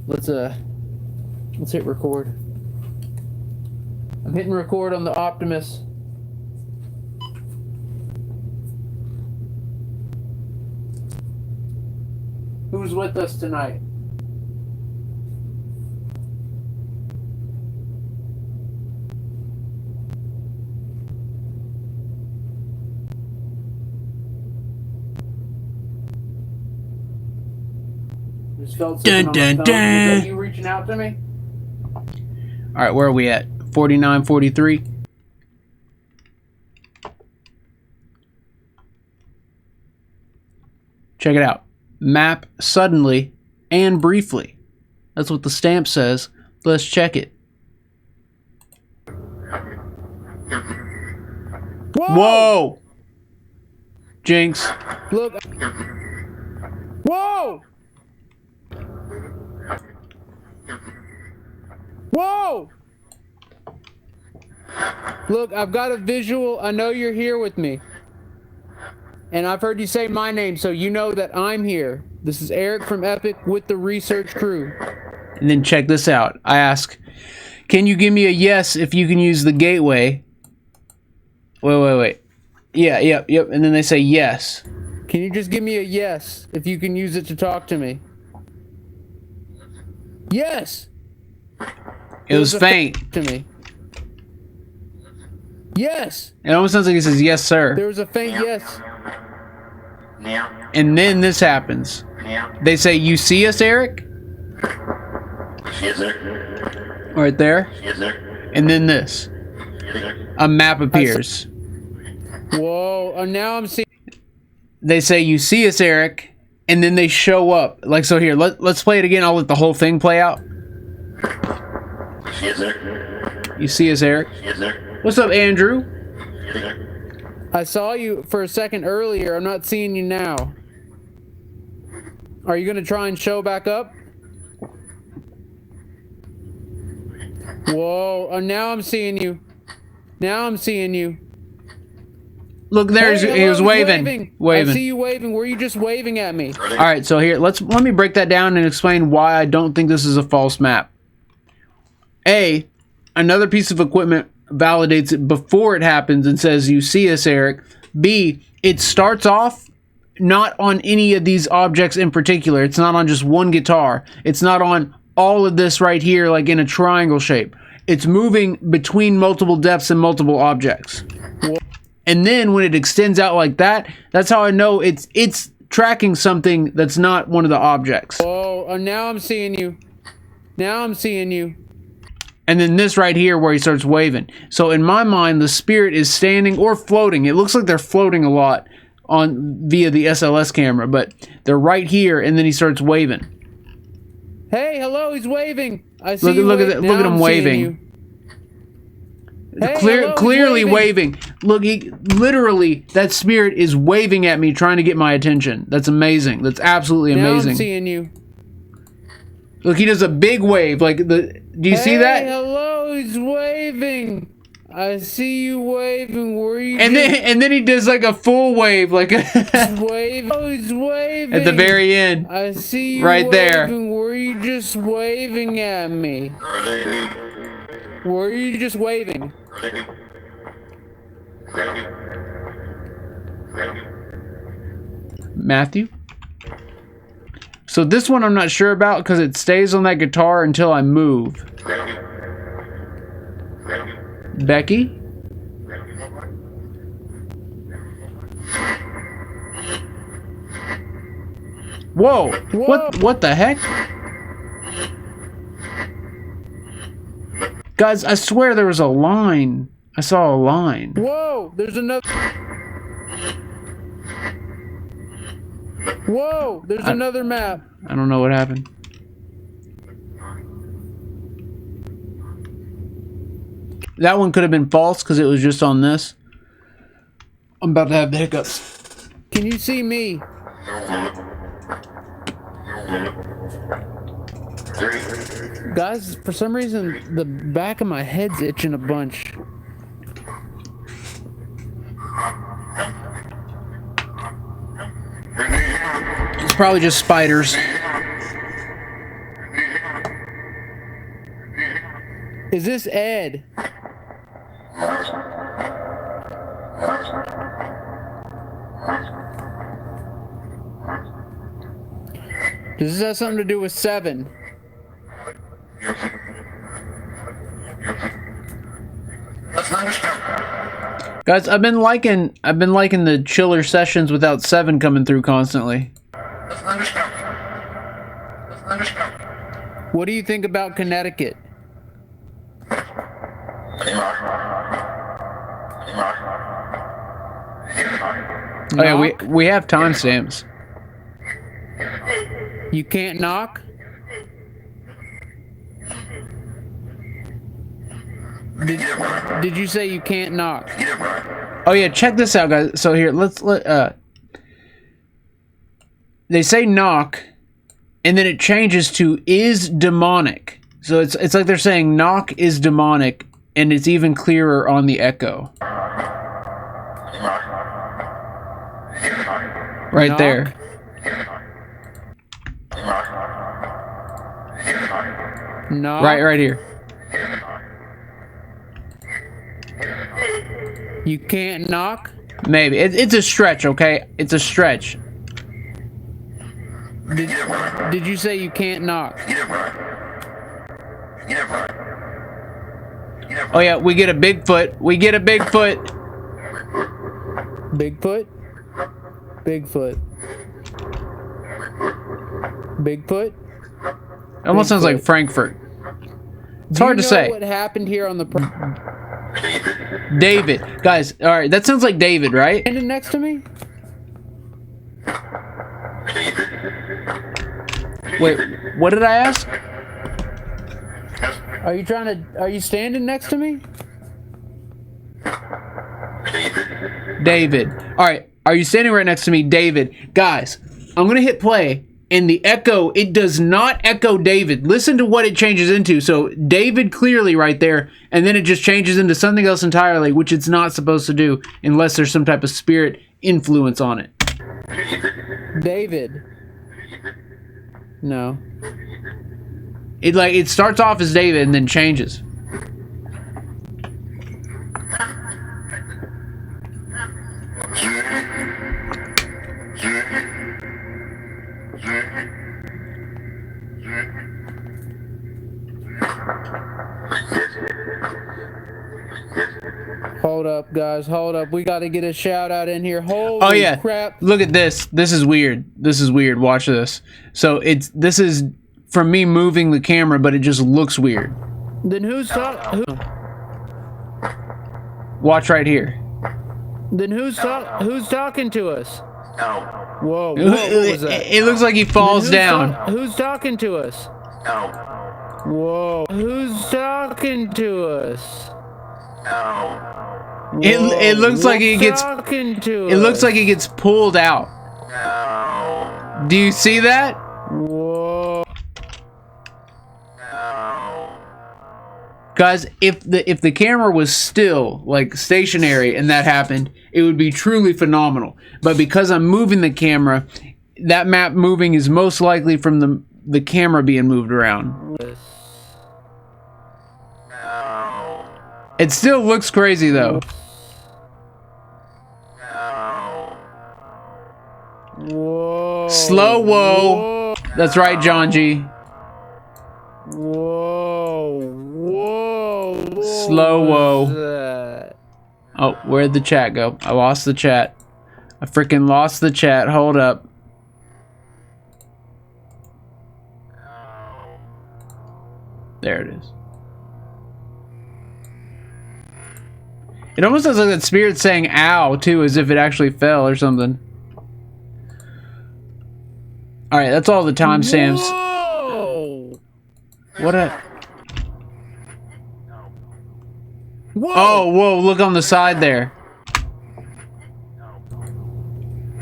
Speaker 2: Let's hit record. I'm hitting record on the Optimus. Who's with us tonight? Just felt something on my phone. Is that you reaching out to me?
Speaker 1: Alright, where are we at? 49, 43? Check it out. Map suddenly and briefly. That's what the stamp says. Let's check it.
Speaker 2: Whoa!
Speaker 1: Whoa! Jinx.
Speaker 2: Look. Whoa! Whoa! Look, I've got a visual. I know you're here with me. And I've heard you say my name, so you know that I'm here. This is Eric from Epic with the research crew.
Speaker 1: And then check this out. I ask, can you give me a yes if you can use the gateway? Wait. Yeah, yep. And then they say yes.
Speaker 2: Can you just give me a yes if you can use it to talk to me? Yes!
Speaker 1: It was faint.
Speaker 2: To me. Yes!
Speaker 1: It almost sounds like it says yes, sir.
Speaker 2: There was a faint yes.
Speaker 1: And then this happens. They say, you see us, Eric?
Speaker 4: Yes, sir.
Speaker 1: Right there.
Speaker 4: Yes, sir.
Speaker 1: And then this. A map appears.
Speaker 2: Whoa, now I'm seeing...
Speaker 1: They say, you see us, Eric. And then they show up. Like, so here, let's play it again. I'll let the whole thing play out.
Speaker 4: Yes, sir.
Speaker 1: You see us, Eric?
Speaker 4: Yes, sir.
Speaker 1: What's up, Andrew?
Speaker 4: Yes, sir.
Speaker 2: I saw you for a second earlier. I'm not seeing you now. Are you going to try and show back up? Whoa! Oh, now I'm seeing you. Now I'm seeing you.
Speaker 1: Look, there's
Speaker 2: Hey,
Speaker 1: he
Speaker 2: hello,
Speaker 1: was
Speaker 2: he's
Speaker 1: waving.
Speaker 2: I see you waving. Were you just waving at me?
Speaker 1: All right, so here let me break that down and explain why I don't think this is a false map. A, another piece of equipment validates it before it happens and says you see us, Eric. B, it starts off not on any of these objects in particular. It's not on just one guitar. It's not on all of this right here, like in a triangle shape. It's moving between multiple depths and multiple objects. And then when it extends out like that, that's how I know it's tracking something that's not one of the objects.
Speaker 2: Oh, now I'm seeing you. Now I'm seeing you.
Speaker 1: And then this right here where he starts waving. So in my mind, the spirit is standing or floating. It looks like they're floating a lot via the SLS camera, but they're right here, and then he starts waving.
Speaker 2: Hey, hello, he's waving. I see you.
Speaker 1: Look at him waving.
Speaker 2: Hey,
Speaker 1: Clearly waving. Look, literally, that spirit is waving at me, trying to get my attention. That's amazing. That's absolutely amazing.
Speaker 2: Now I'm seeing you.
Speaker 1: Look, he does a big wave. Do you see that?
Speaker 2: Hey, hello, he's waving. I see you waving. Were you?
Speaker 1: And then he does like a full wave, like
Speaker 2: wave. Oh, he's waving.
Speaker 1: At the very end.
Speaker 2: I see you
Speaker 1: right there.
Speaker 2: Were you just waving at me? Were you just waving?
Speaker 1: Matthew? So this one I'm not sure about because it stays on that guitar until I move. Becky? Whoa! What the heck? Guys, I swear there was a line. I saw a line.
Speaker 2: Whoa! There's another. Whoa! There's another map.
Speaker 1: I don't know what happened. That one could have been false because it was just on this. I'm about to have the hiccups.
Speaker 2: Can you see me? Guys, for some reason, the back of my head's itching a bunch.
Speaker 1: It's probably just spiders.
Speaker 2: Is this Ed? Does this have something to do with 7?
Speaker 1: Guys, I've been liking the chiller sessions without 7 coming through constantly.
Speaker 2: What do you think about Connecticut?
Speaker 1: Oh yeah, we have timestamps.
Speaker 2: You can't knock? Did you say you can't knock?
Speaker 1: Oh yeah, check this out, guys. So here, they say knock, and then it changes to is demonic. So it's like they're saying knock is demonic, and it's even clearer on the echo. Right
Speaker 2: Knock.
Speaker 1: there.
Speaker 2: Knock.
Speaker 1: Right here.
Speaker 2: You can't knock?
Speaker 1: Maybe. It's a stretch, okay? It's a stretch.
Speaker 2: Did you say you can't knock?
Speaker 1: Oh yeah, we get a Bigfoot. We get a Bigfoot.
Speaker 2: Bigfoot? Bigfoot. Bigfoot?
Speaker 1: It almost sounds like Frankfurt. It's hard to say.
Speaker 2: What happened here on the
Speaker 1: David. Guys, alright, that sounds like David, right?
Speaker 2: standing next to me?
Speaker 1: Wait, what did I ask?
Speaker 2: Are you standing next to me?
Speaker 1: David. Alright, are you standing right next to me, David? Guys, I'm gonna hit play, And the echo, it does not echo David. Listen to what it changes into. So David clearly right there, and then it just changes into something else entirely, which it's not supposed to do unless there's some type of spirit influence on it.
Speaker 2: David. No.
Speaker 1: It starts off as David and then changes.
Speaker 2: Hold up, guys. Hold up. We got to get a shout out in here. Holy
Speaker 1: Oh yeah.
Speaker 2: crap.
Speaker 1: Look at this. This is weird. This is weird. Watch this. So this is from me moving the camera, but it just looks weird.
Speaker 2: Then who's talking?
Speaker 1: Watch right here.
Speaker 2: Then who's talking to us?
Speaker 4: No.
Speaker 2: Whoa, what was that?
Speaker 1: It looks like he falls down.
Speaker 2: Who's talking to us?
Speaker 4: No.
Speaker 2: Whoa, who's talking to us?
Speaker 4: No.
Speaker 1: It looks like he gets.
Speaker 2: Talking to
Speaker 1: It looks
Speaker 2: us?
Speaker 1: like he gets pulled out.
Speaker 4: No.
Speaker 1: Do you see that?
Speaker 2: Whoa.
Speaker 4: No.
Speaker 1: Guys, if the camera was still, like, stationary and that happened, it would be truly phenomenal. But because I'm moving the camera, that map moving is most likely from the camera being moved around.
Speaker 4: No.
Speaker 1: It still looks crazy, though.
Speaker 4: No.
Speaker 2: Whoa.
Speaker 1: Slow whoa.
Speaker 2: Whoa.
Speaker 1: That's right, John G.
Speaker 2: Whoa. Whoa. What
Speaker 1: Slow
Speaker 2: was
Speaker 1: whoa.
Speaker 2: that?
Speaker 1: Oh, where'd the chat go? I lost the chat. I freaking lost the chat. Hold up. There it is. It almost looks like that spirit saying ow, too, as if it actually fell or something. Alright, that's all the timestamps.
Speaker 2: Whoa.
Speaker 1: What a...
Speaker 2: Whoa.
Speaker 1: Oh, whoa, look on the side there.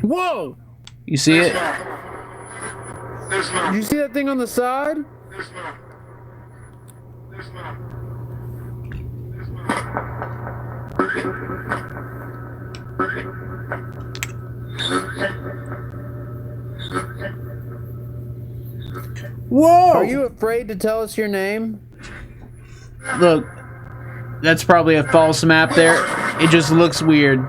Speaker 2: Whoa.
Speaker 1: You see it?
Speaker 4: There's no.
Speaker 2: Did you see that thing on the side?
Speaker 4: There's no. There's no.
Speaker 1: Whoa!
Speaker 2: Are you afraid to tell us your name?
Speaker 1: Look, that's probably a false map there. It just looks weird.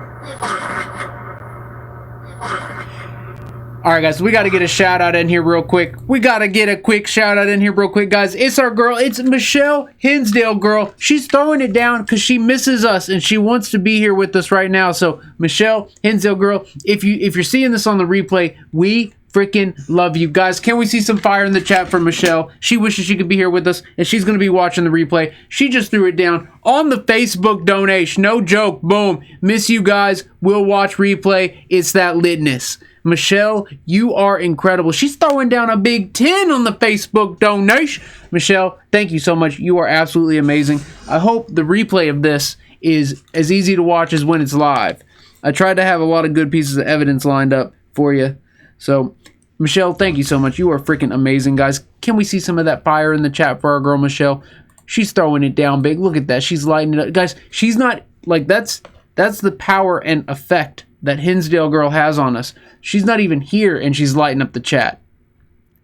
Speaker 1: Alright guys, we gotta get a shout out in here real quick. We gotta get a quick shout out in here real quick, guys. It's our girl. It's Michelle Hinsdale, girl. She's throwing it down because she misses us and she wants to be here with us right now. So, Michelle Hinsdale, girl, if you're seeing this on the replay, we freaking love you guys. Can we see some fire in the chat for Michelle? She wishes she could be here with us and she's going to be watching the replay. She just threw it down on the Facebook donation. No joke. Boom. Miss you guys. We'll watch replay. It's that litness. Michelle, you are incredible. She's throwing down a big 10 on the Facebook donation. Michelle, thank you so much. You are absolutely amazing. I hope the replay of this is as easy to watch as when it's live. I tried to have a lot of good pieces of evidence lined up for you. So, Michelle, thank you so much. You are freaking amazing, guys. Can we see some of that fire in the chat for our girl, Michelle? She's throwing it down big. Look at that. She's lighting it up. Guys, she's not, like, that's the power and effect that Hinsdale girl has on us. She's not even here, and she's lighting up the chat.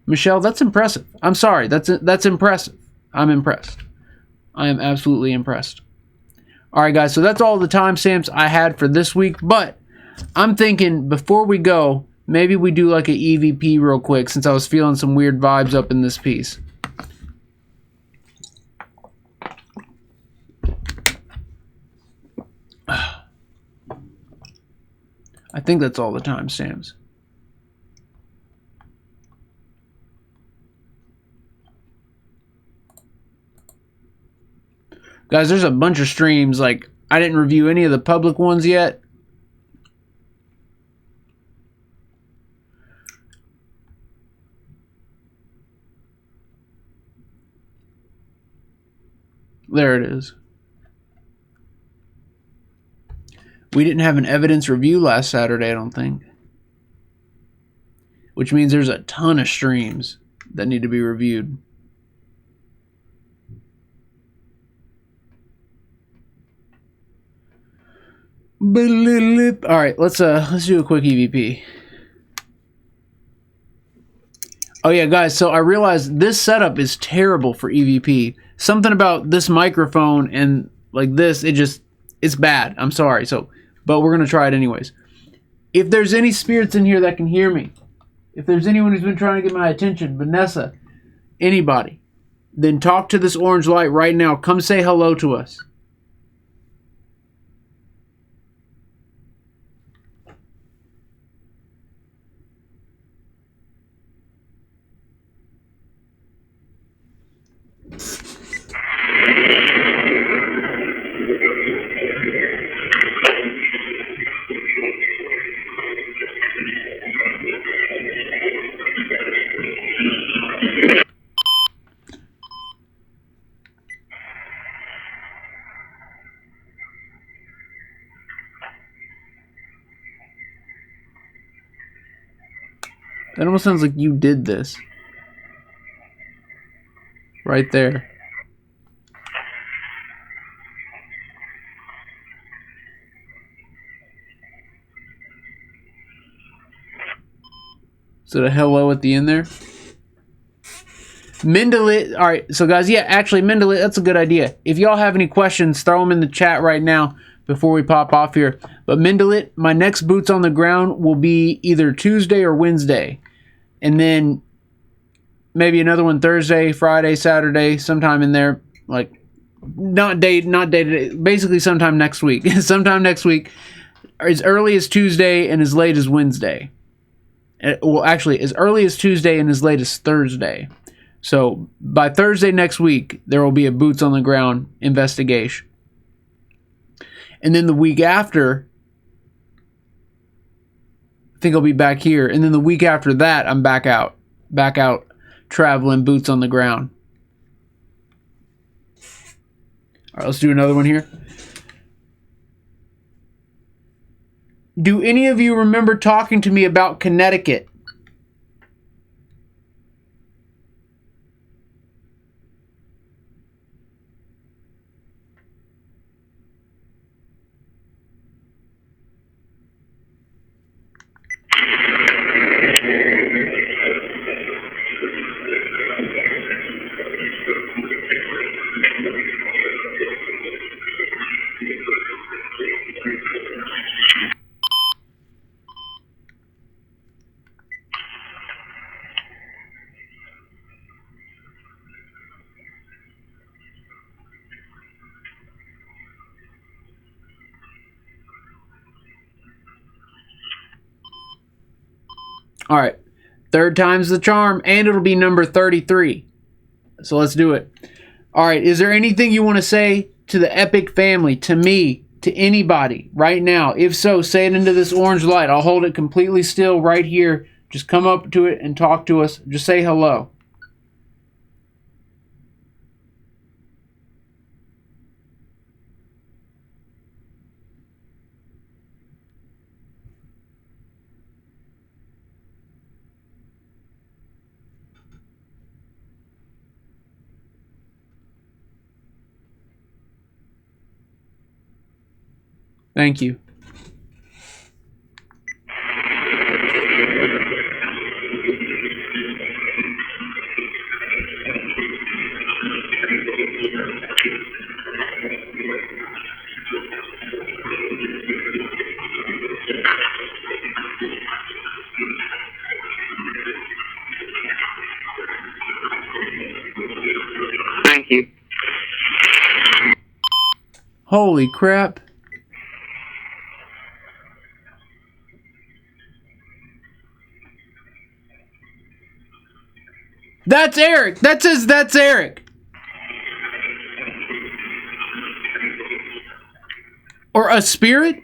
Speaker 1: Michelle, that's impressive. I'm sorry. That's impressive. I'm impressed. I am absolutely impressed. All right, guys. So that's all the timestamps I had for this week. But I'm thinking before we go, maybe we do like an EVP real quick since I was feeling some weird vibes up in this piece. I think that's all the timestamps. Guys, there's a bunch of streams. Like, I didn't review any of the public ones yet. There it is. We didn't have an evidence review last Saturday, I don't think. which means there's a ton of streams that need to be reviewed. All right, let's do a quick EVP. Oh yeah, guys, so I realized this setup is terrible for EVP. Something about this microphone and like this, it's bad. I'm sorry. But we're going to try it anyways. If there's any spirits in here that can hear me, if there's anyone who's been trying to get my attention, Vanessa, anybody, then talk to this orange light right now. Come say hello to us. That almost sounds like you did this. Right there. Is it a hello at the end there? Mendelit. All right, so guys, yeah, actually, Mendelit, that's a good idea. If y'all have any questions, throw them in the chat right now before we pop off here. But Mendelit, my next boots on the ground will be either Tuesday or Wednesday. And then maybe another one Thursday, Friday, Saturday, sometime in there. Like, not day to day, basically sometime next week. Sometime next week, as early as Tuesday and as late as Wednesday. Well, actually, as early as Tuesday and as late as Thursday. So by Thursday next week, there will be a boots on the ground investigation. And then the week after, I think I'll be back here. And then the week after that, I'm back out traveling, boots on the ground. All right, let's do another one here. Do any of you remember talking to me about Connecticut? All right, third time's the charm, and it'll be number 33. So let's do it. All right, is there anything you want to say to the Epic family, to me, to anybody right now? If so, say it into this orange light. I'll hold it completely still right here. Just come up to it and talk to us. Just say hello. Thank you.
Speaker 4: Thank you.
Speaker 1: Holy crap. That's Eric. That says that's Eric. Or a spirit?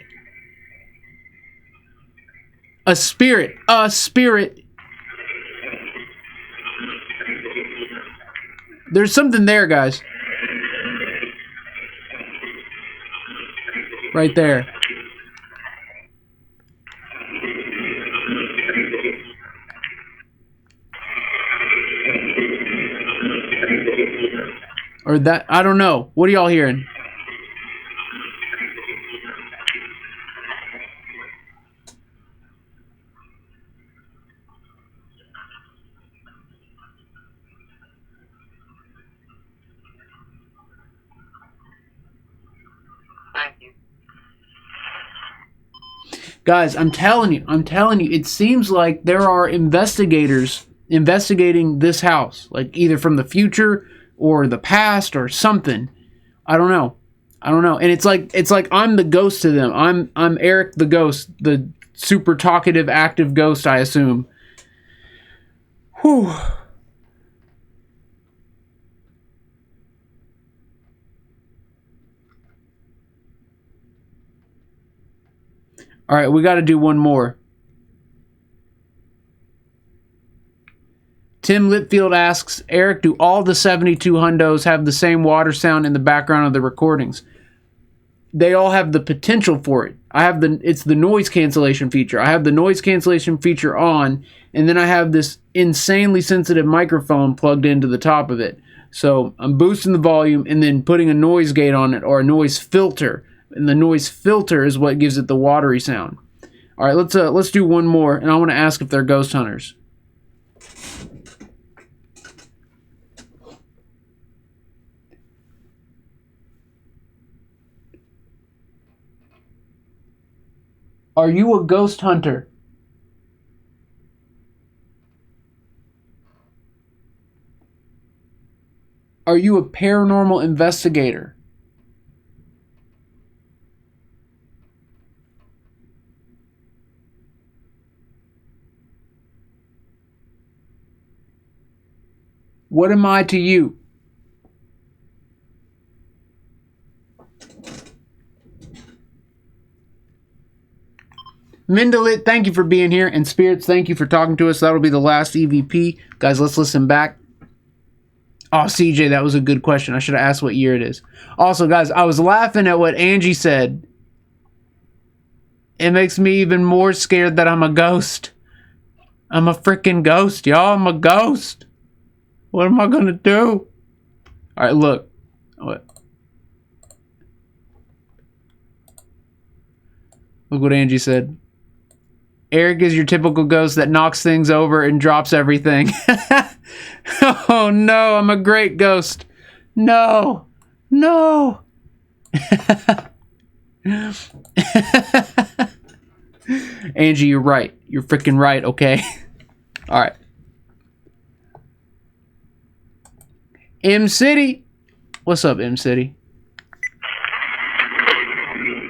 Speaker 1: A spirit. A spirit. There's something there, guys. Right there. Or that, I don't know. What are y'all hearing?
Speaker 4: Thank you.
Speaker 1: Guys, I'm telling you, it seems like there are investigators investigating this house, like either from the future or the past or something. I don't know. And it's like I'm the ghost to them. I'm Eric the ghost, the super talkative, active ghost, I assume. Whew. All right, we got to do one more. Tim Litfield asks, Eric, do all the 72 hundos have the same water sound in the background of the recordings? They all have the potential for it. It's the noise cancellation feature. I have the noise cancellation feature on, and then I have this insanely sensitive microphone plugged into the top of it. So I'm boosting the volume and then putting a noise gate on it, or a noise filter. And the noise filter is what gives it the watery sound. All right, let's do one more, and I want to ask if they're ghost hunters. Are you a ghost hunter? Are you a paranormal investigator? What am I to you? Mendelit, thank you for being here. And Spirits, thank you for talking to us. That'll be the last EVP. Guys, let's listen back. Oh, CJ, that was a good question. I should have asked what year it is. Also, guys, I was laughing at what Angie said. It makes me even more scared that I'm a ghost. I'm a freaking ghost, y'all. I'm a ghost. What am I going to do? All right, look. Look what Angie said. Eric is your typical ghost that knocks things over and drops everything. Oh no, I'm a great ghost. No. Angie, you're right. You're freaking right, okay? All right. M City. What's up, M City?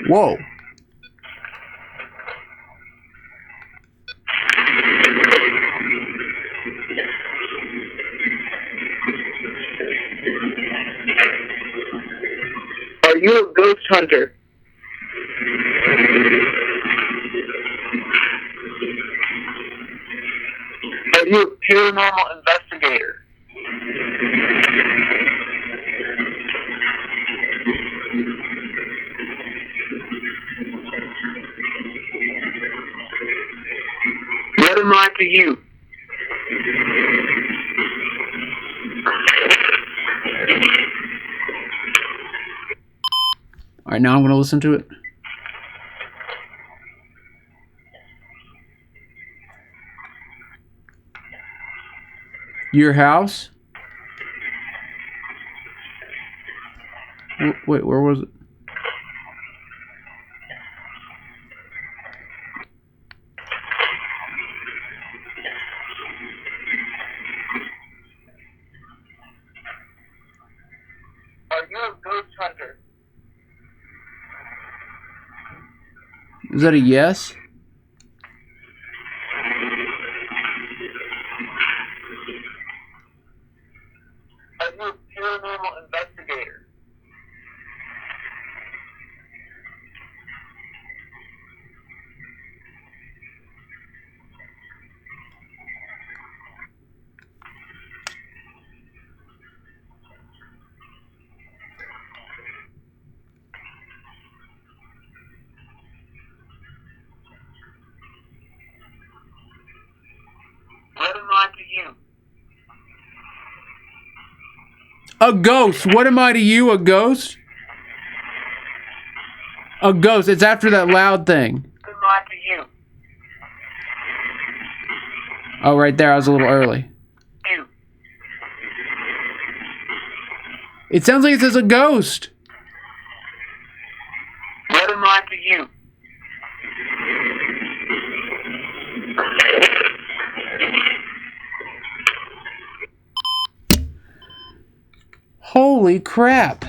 Speaker 1: Whoa.
Speaker 4: Are you a ghost hunter? Are you a paranormal investigator? What am I to you?
Speaker 1: All right, now I'm going to listen to it. Your house? Wait, where was it?
Speaker 4: Are you a ghost hunter?
Speaker 1: Is that a yes?
Speaker 4: Are you a paranormal investigator?
Speaker 1: A ghost. What am I to you? A ghost? A ghost. It's after that loud thing.
Speaker 4: Good night to you.
Speaker 1: Oh, right there. I was a little early.
Speaker 4: You.
Speaker 1: It sounds like it says a ghost.
Speaker 4: Good night to you.
Speaker 1: Holy crap.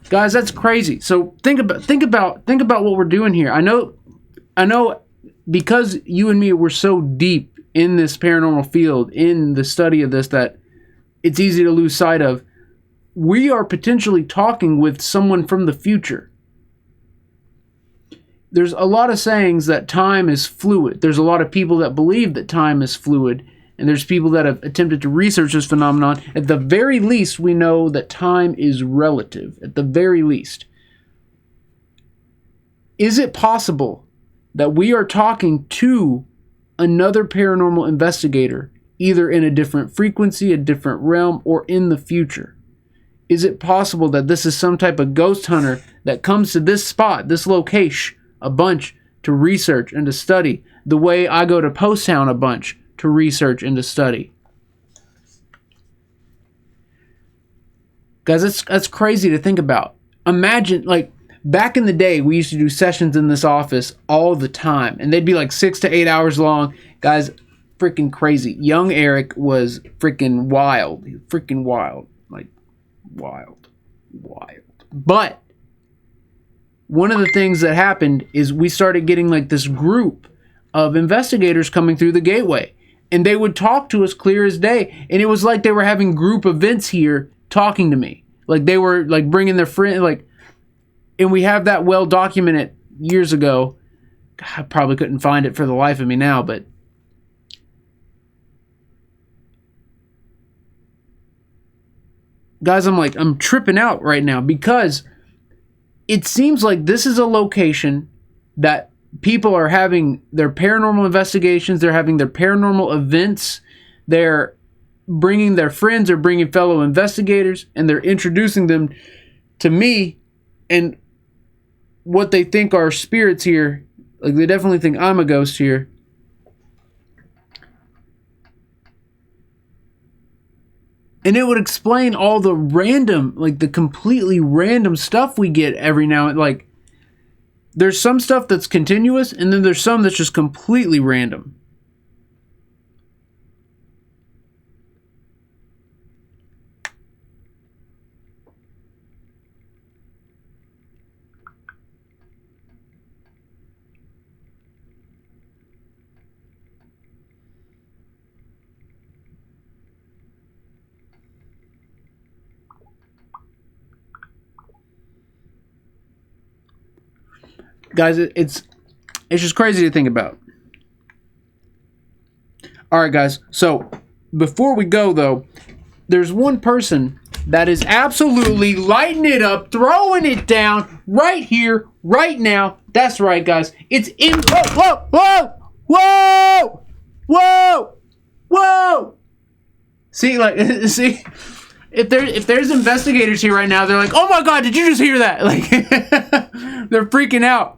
Speaker 1: Guys, that's crazy. So think about what we're doing here. I know because you and me were so deep in this paranormal field, in the study of this, that it's easy to lose sight of. We are potentially talking with someone from the future. There's a lot of sayings that time is fluid. There's a lot of people that believe that time is fluid. And there's people that have attempted to research this phenomenon. At the very least, we know that time is relative. At the very least. Is it possible that we are talking to another paranormal investigator, either in a different frequency, a different realm, or in the future? Is it possible that this is some type of ghost hunter that comes to this spot, this location, a bunch to research and to study, the way I go to Post Town a bunch to research and to study? Guys, that's crazy to think about. Imagine, like, back in the day, we used to do sessions in this office all the time, and they'd be like 6 to 8 hours long. Guys, freaking crazy. Young Eric was freaking wild. Freaking wild. Like, wild. But one of the things that happened is we started getting like this group of investigators coming through the gateway. And they would talk to us clear as day. And it was like they were having group events here talking to me. Like they were like bringing their friend, like, and we have that well documented years ago. I probably couldn't find it for the life of me now, but guys, I'm tripping out right now because it seems like this is a location that people are having their paranormal investigations, they're having their paranormal events, they're bringing their friends or bringing fellow investigators, and they're introducing them to me and what they think are spirits here. Like, they definitely think I'm a ghost here. And it would explain all the random, like the completely random stuff we get every now and like. There's some stuff that's continuous, and then there's some that's just completely random. Guys, it's just crazy to think about. All right, guys. So before we go, though, there's one person that is absolutely lighting it up, throwing it down right here, right now. That's right, guys. It's in. Whoa, whoa, whoa, whoa, whoa. See, like, see. If there's investigators here right now, they're like, "Oh my God, did you just hear that?" Like, they're freaking out.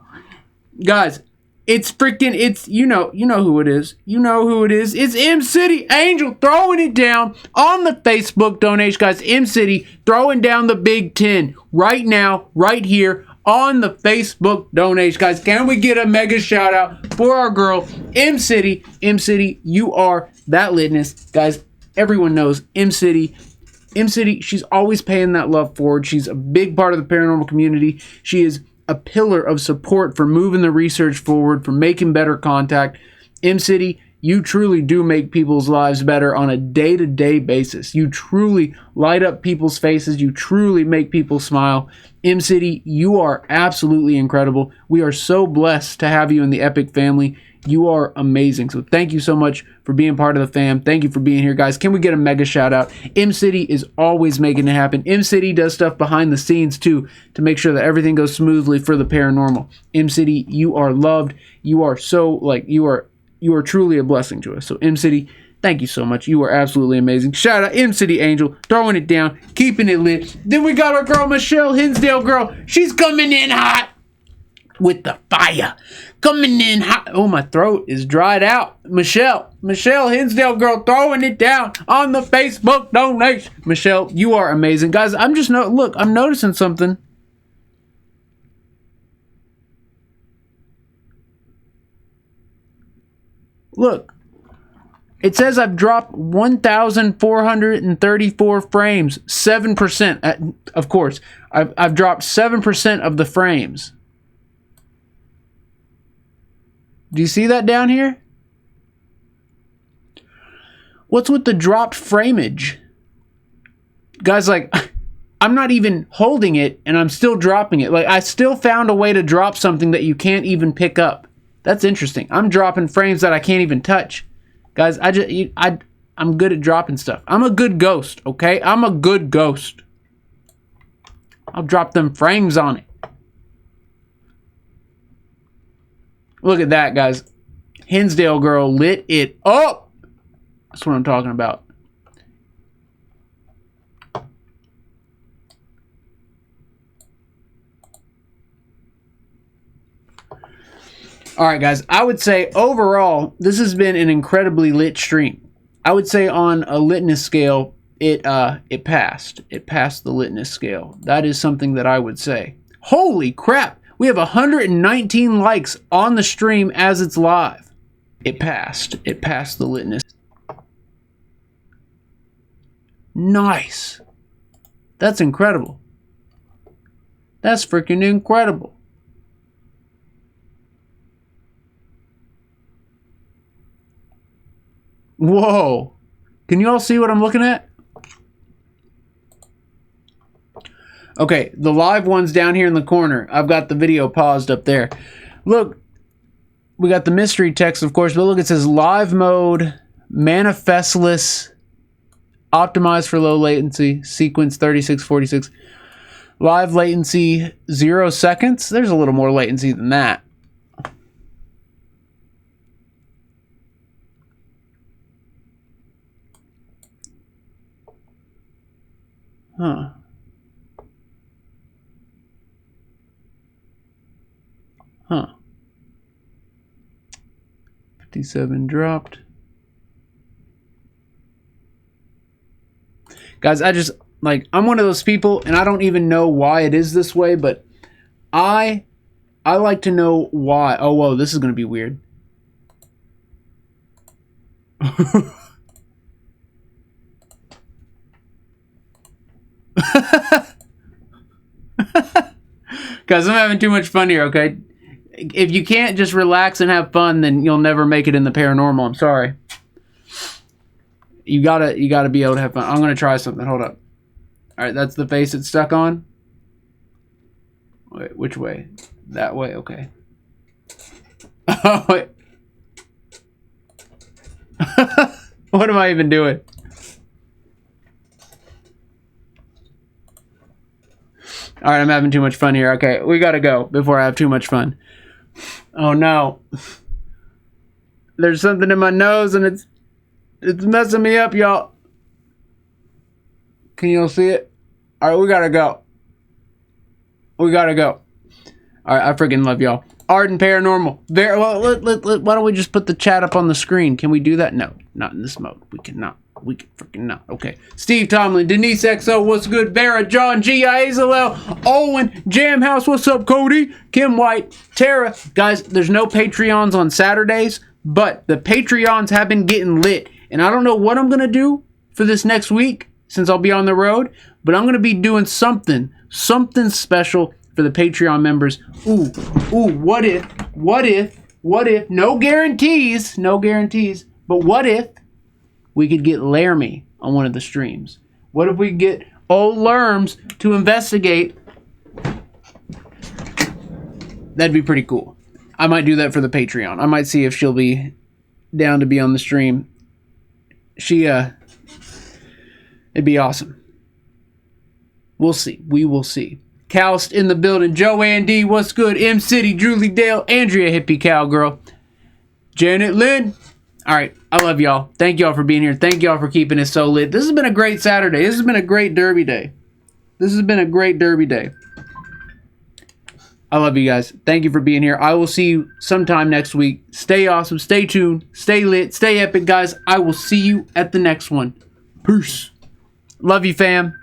Speaker 1: Guys, it's you know who it is. You know who it is. It's M City Angel throwing it down on the Facebook donation, guys. M City throwing down the Big 10 right now, right here on the Facebook donation, guys. Can we get a mega shout out for our girl M City? M City, you are that litness, guys. Everyone knows M City. M City, she's always paying that love forward. She's a big part of the paranormal community. She is a pillar of support for moving the research forward, for making better contact. M City, you truly do make people's lives better on a day-to-day basis. You truly light up people's faces. You truly make people smile. M City, you are absolutely incredible. We are so blessed to have you in the Epic family. You are amazing. So thank you so much for being part of the fam. Thank you for being here, guys. Can we get a mega shout out? M City is always making it happen. M City does stuff behind the scenes too to make sure that everything goes smoothly for the paranormal. M City, you are loved. You are so, like, you are truly a blessing to us. So M City,
Speaker 2: Thank you so much. You are absolutely amazing. Shout out M City Angel, throwing it down, keeping it lit. Then we got our girl Michelle Hinsdale girl. She's coming in hot with the fire. Coming in hot. Oh, my throat is dried out. Michelle Hinsdale girl throwing it down on the Facebook donation. Michelle, you are amazing. Guys, I'm noticing something. Look. It says I've dropped 1,434 frames, 7%. Of course, I've dropped 7% of the frames. Do you see that down here? What's with the dropped frameage? Guys, like, I'm not even holding it, and I'm still dropping it. Like, I still found a way to drop something that you can't even pick up. That's interesting. I'm dropping frames that I can't even touch. Guys, I'm good at dropping stuff. I'm a good ghost, okay? I'm a good ghost. I'll drop them frames on it. Look at that, guys. Hinsdale girl lit it up. That's what I'm talking about. All right, guys, I would say overall, this has been an incredibly lit stream. I would say on a litness scale, it passed. It passed the litness scale. That is something that I would say. Holy crap! We have 119 likes on the stream as it's live. It passed. It passed the litness. Nice. That's incredible. That's freaking incredible. Whoa. Can you all see what I'm looking at? Okay, the live one's down here in the corner. I've got the video paused up there. Look, we got the mystery text, of course, but look, it says live mode, manifestless, optimized for low latency, sequence 3646, live latency 0 seconds. There's a little more latency than that. Huh. Huh. 57 dropped. Guys, I'm one of those people, and I don't even know why it is this way, but I like to know why. Oh, whoa, this is going to be weird. Guys, I'm having too much fun here, okay? If you can't just relax and have fun, then you'll never make it in the paranormal. I'm sorry. You gotta be able to have fun. I'm gonna try something. Hold up. Alright, that's the face it's stuck on. Wait, which way? That way? Okay. Oh, wait. What am I even doing? Alright, I'm having too much fun here. Okay, we gotta go before I have too much fun. Oh no. There's something in my nose and it's messing me up, y'all. Can y'all see it? Alright, we gotta go. We gotta go. Alright, I freaking love y'all. Art and Paranormal. Very well. Why don't we just put the chat up on the screen? Can we do that? No, not in this mode. We cannot. We can freaking not. Okay. Steve Tomlin, Denise XO, what's good? Vera, John G, Azel, Owen, Jam House, what's up? Cody, Kim White, Tara. Guys, there's no Patreons on Saturdays, but the Patreons have been getting lit. And I don't know what I'm gonna do for this next week since I'll be on the road, but I'm gonna be doing something special for the Patreon members. Ooh, what if, no guarantees, but what if we could get Laramie on one of the streams? What if we could get old Lerms to investigate? That'd be pretty cool. I might do that for the Patreon. I might see if she'll be down to be on the stream. It'd be awesome. We'll see. We will see. Calst in the building. Joanne D, what's good? M City, Julie Dale, Andrea Hippie Cowgirl, Janet Lynn.
Speaker 1: All right. I love y'all. Thank y'all for being here. Thank y'all for keeping it so lit. This has been a great Saturday. This has been a great Derby day. This has been a great Derby day. I love you guys. Thank you for being here. I will see you sometime next week. Stay awesome. Stay tuned. Stay lit. Stay epic, guys. I will see you at the next one. Peace. Love you, fam.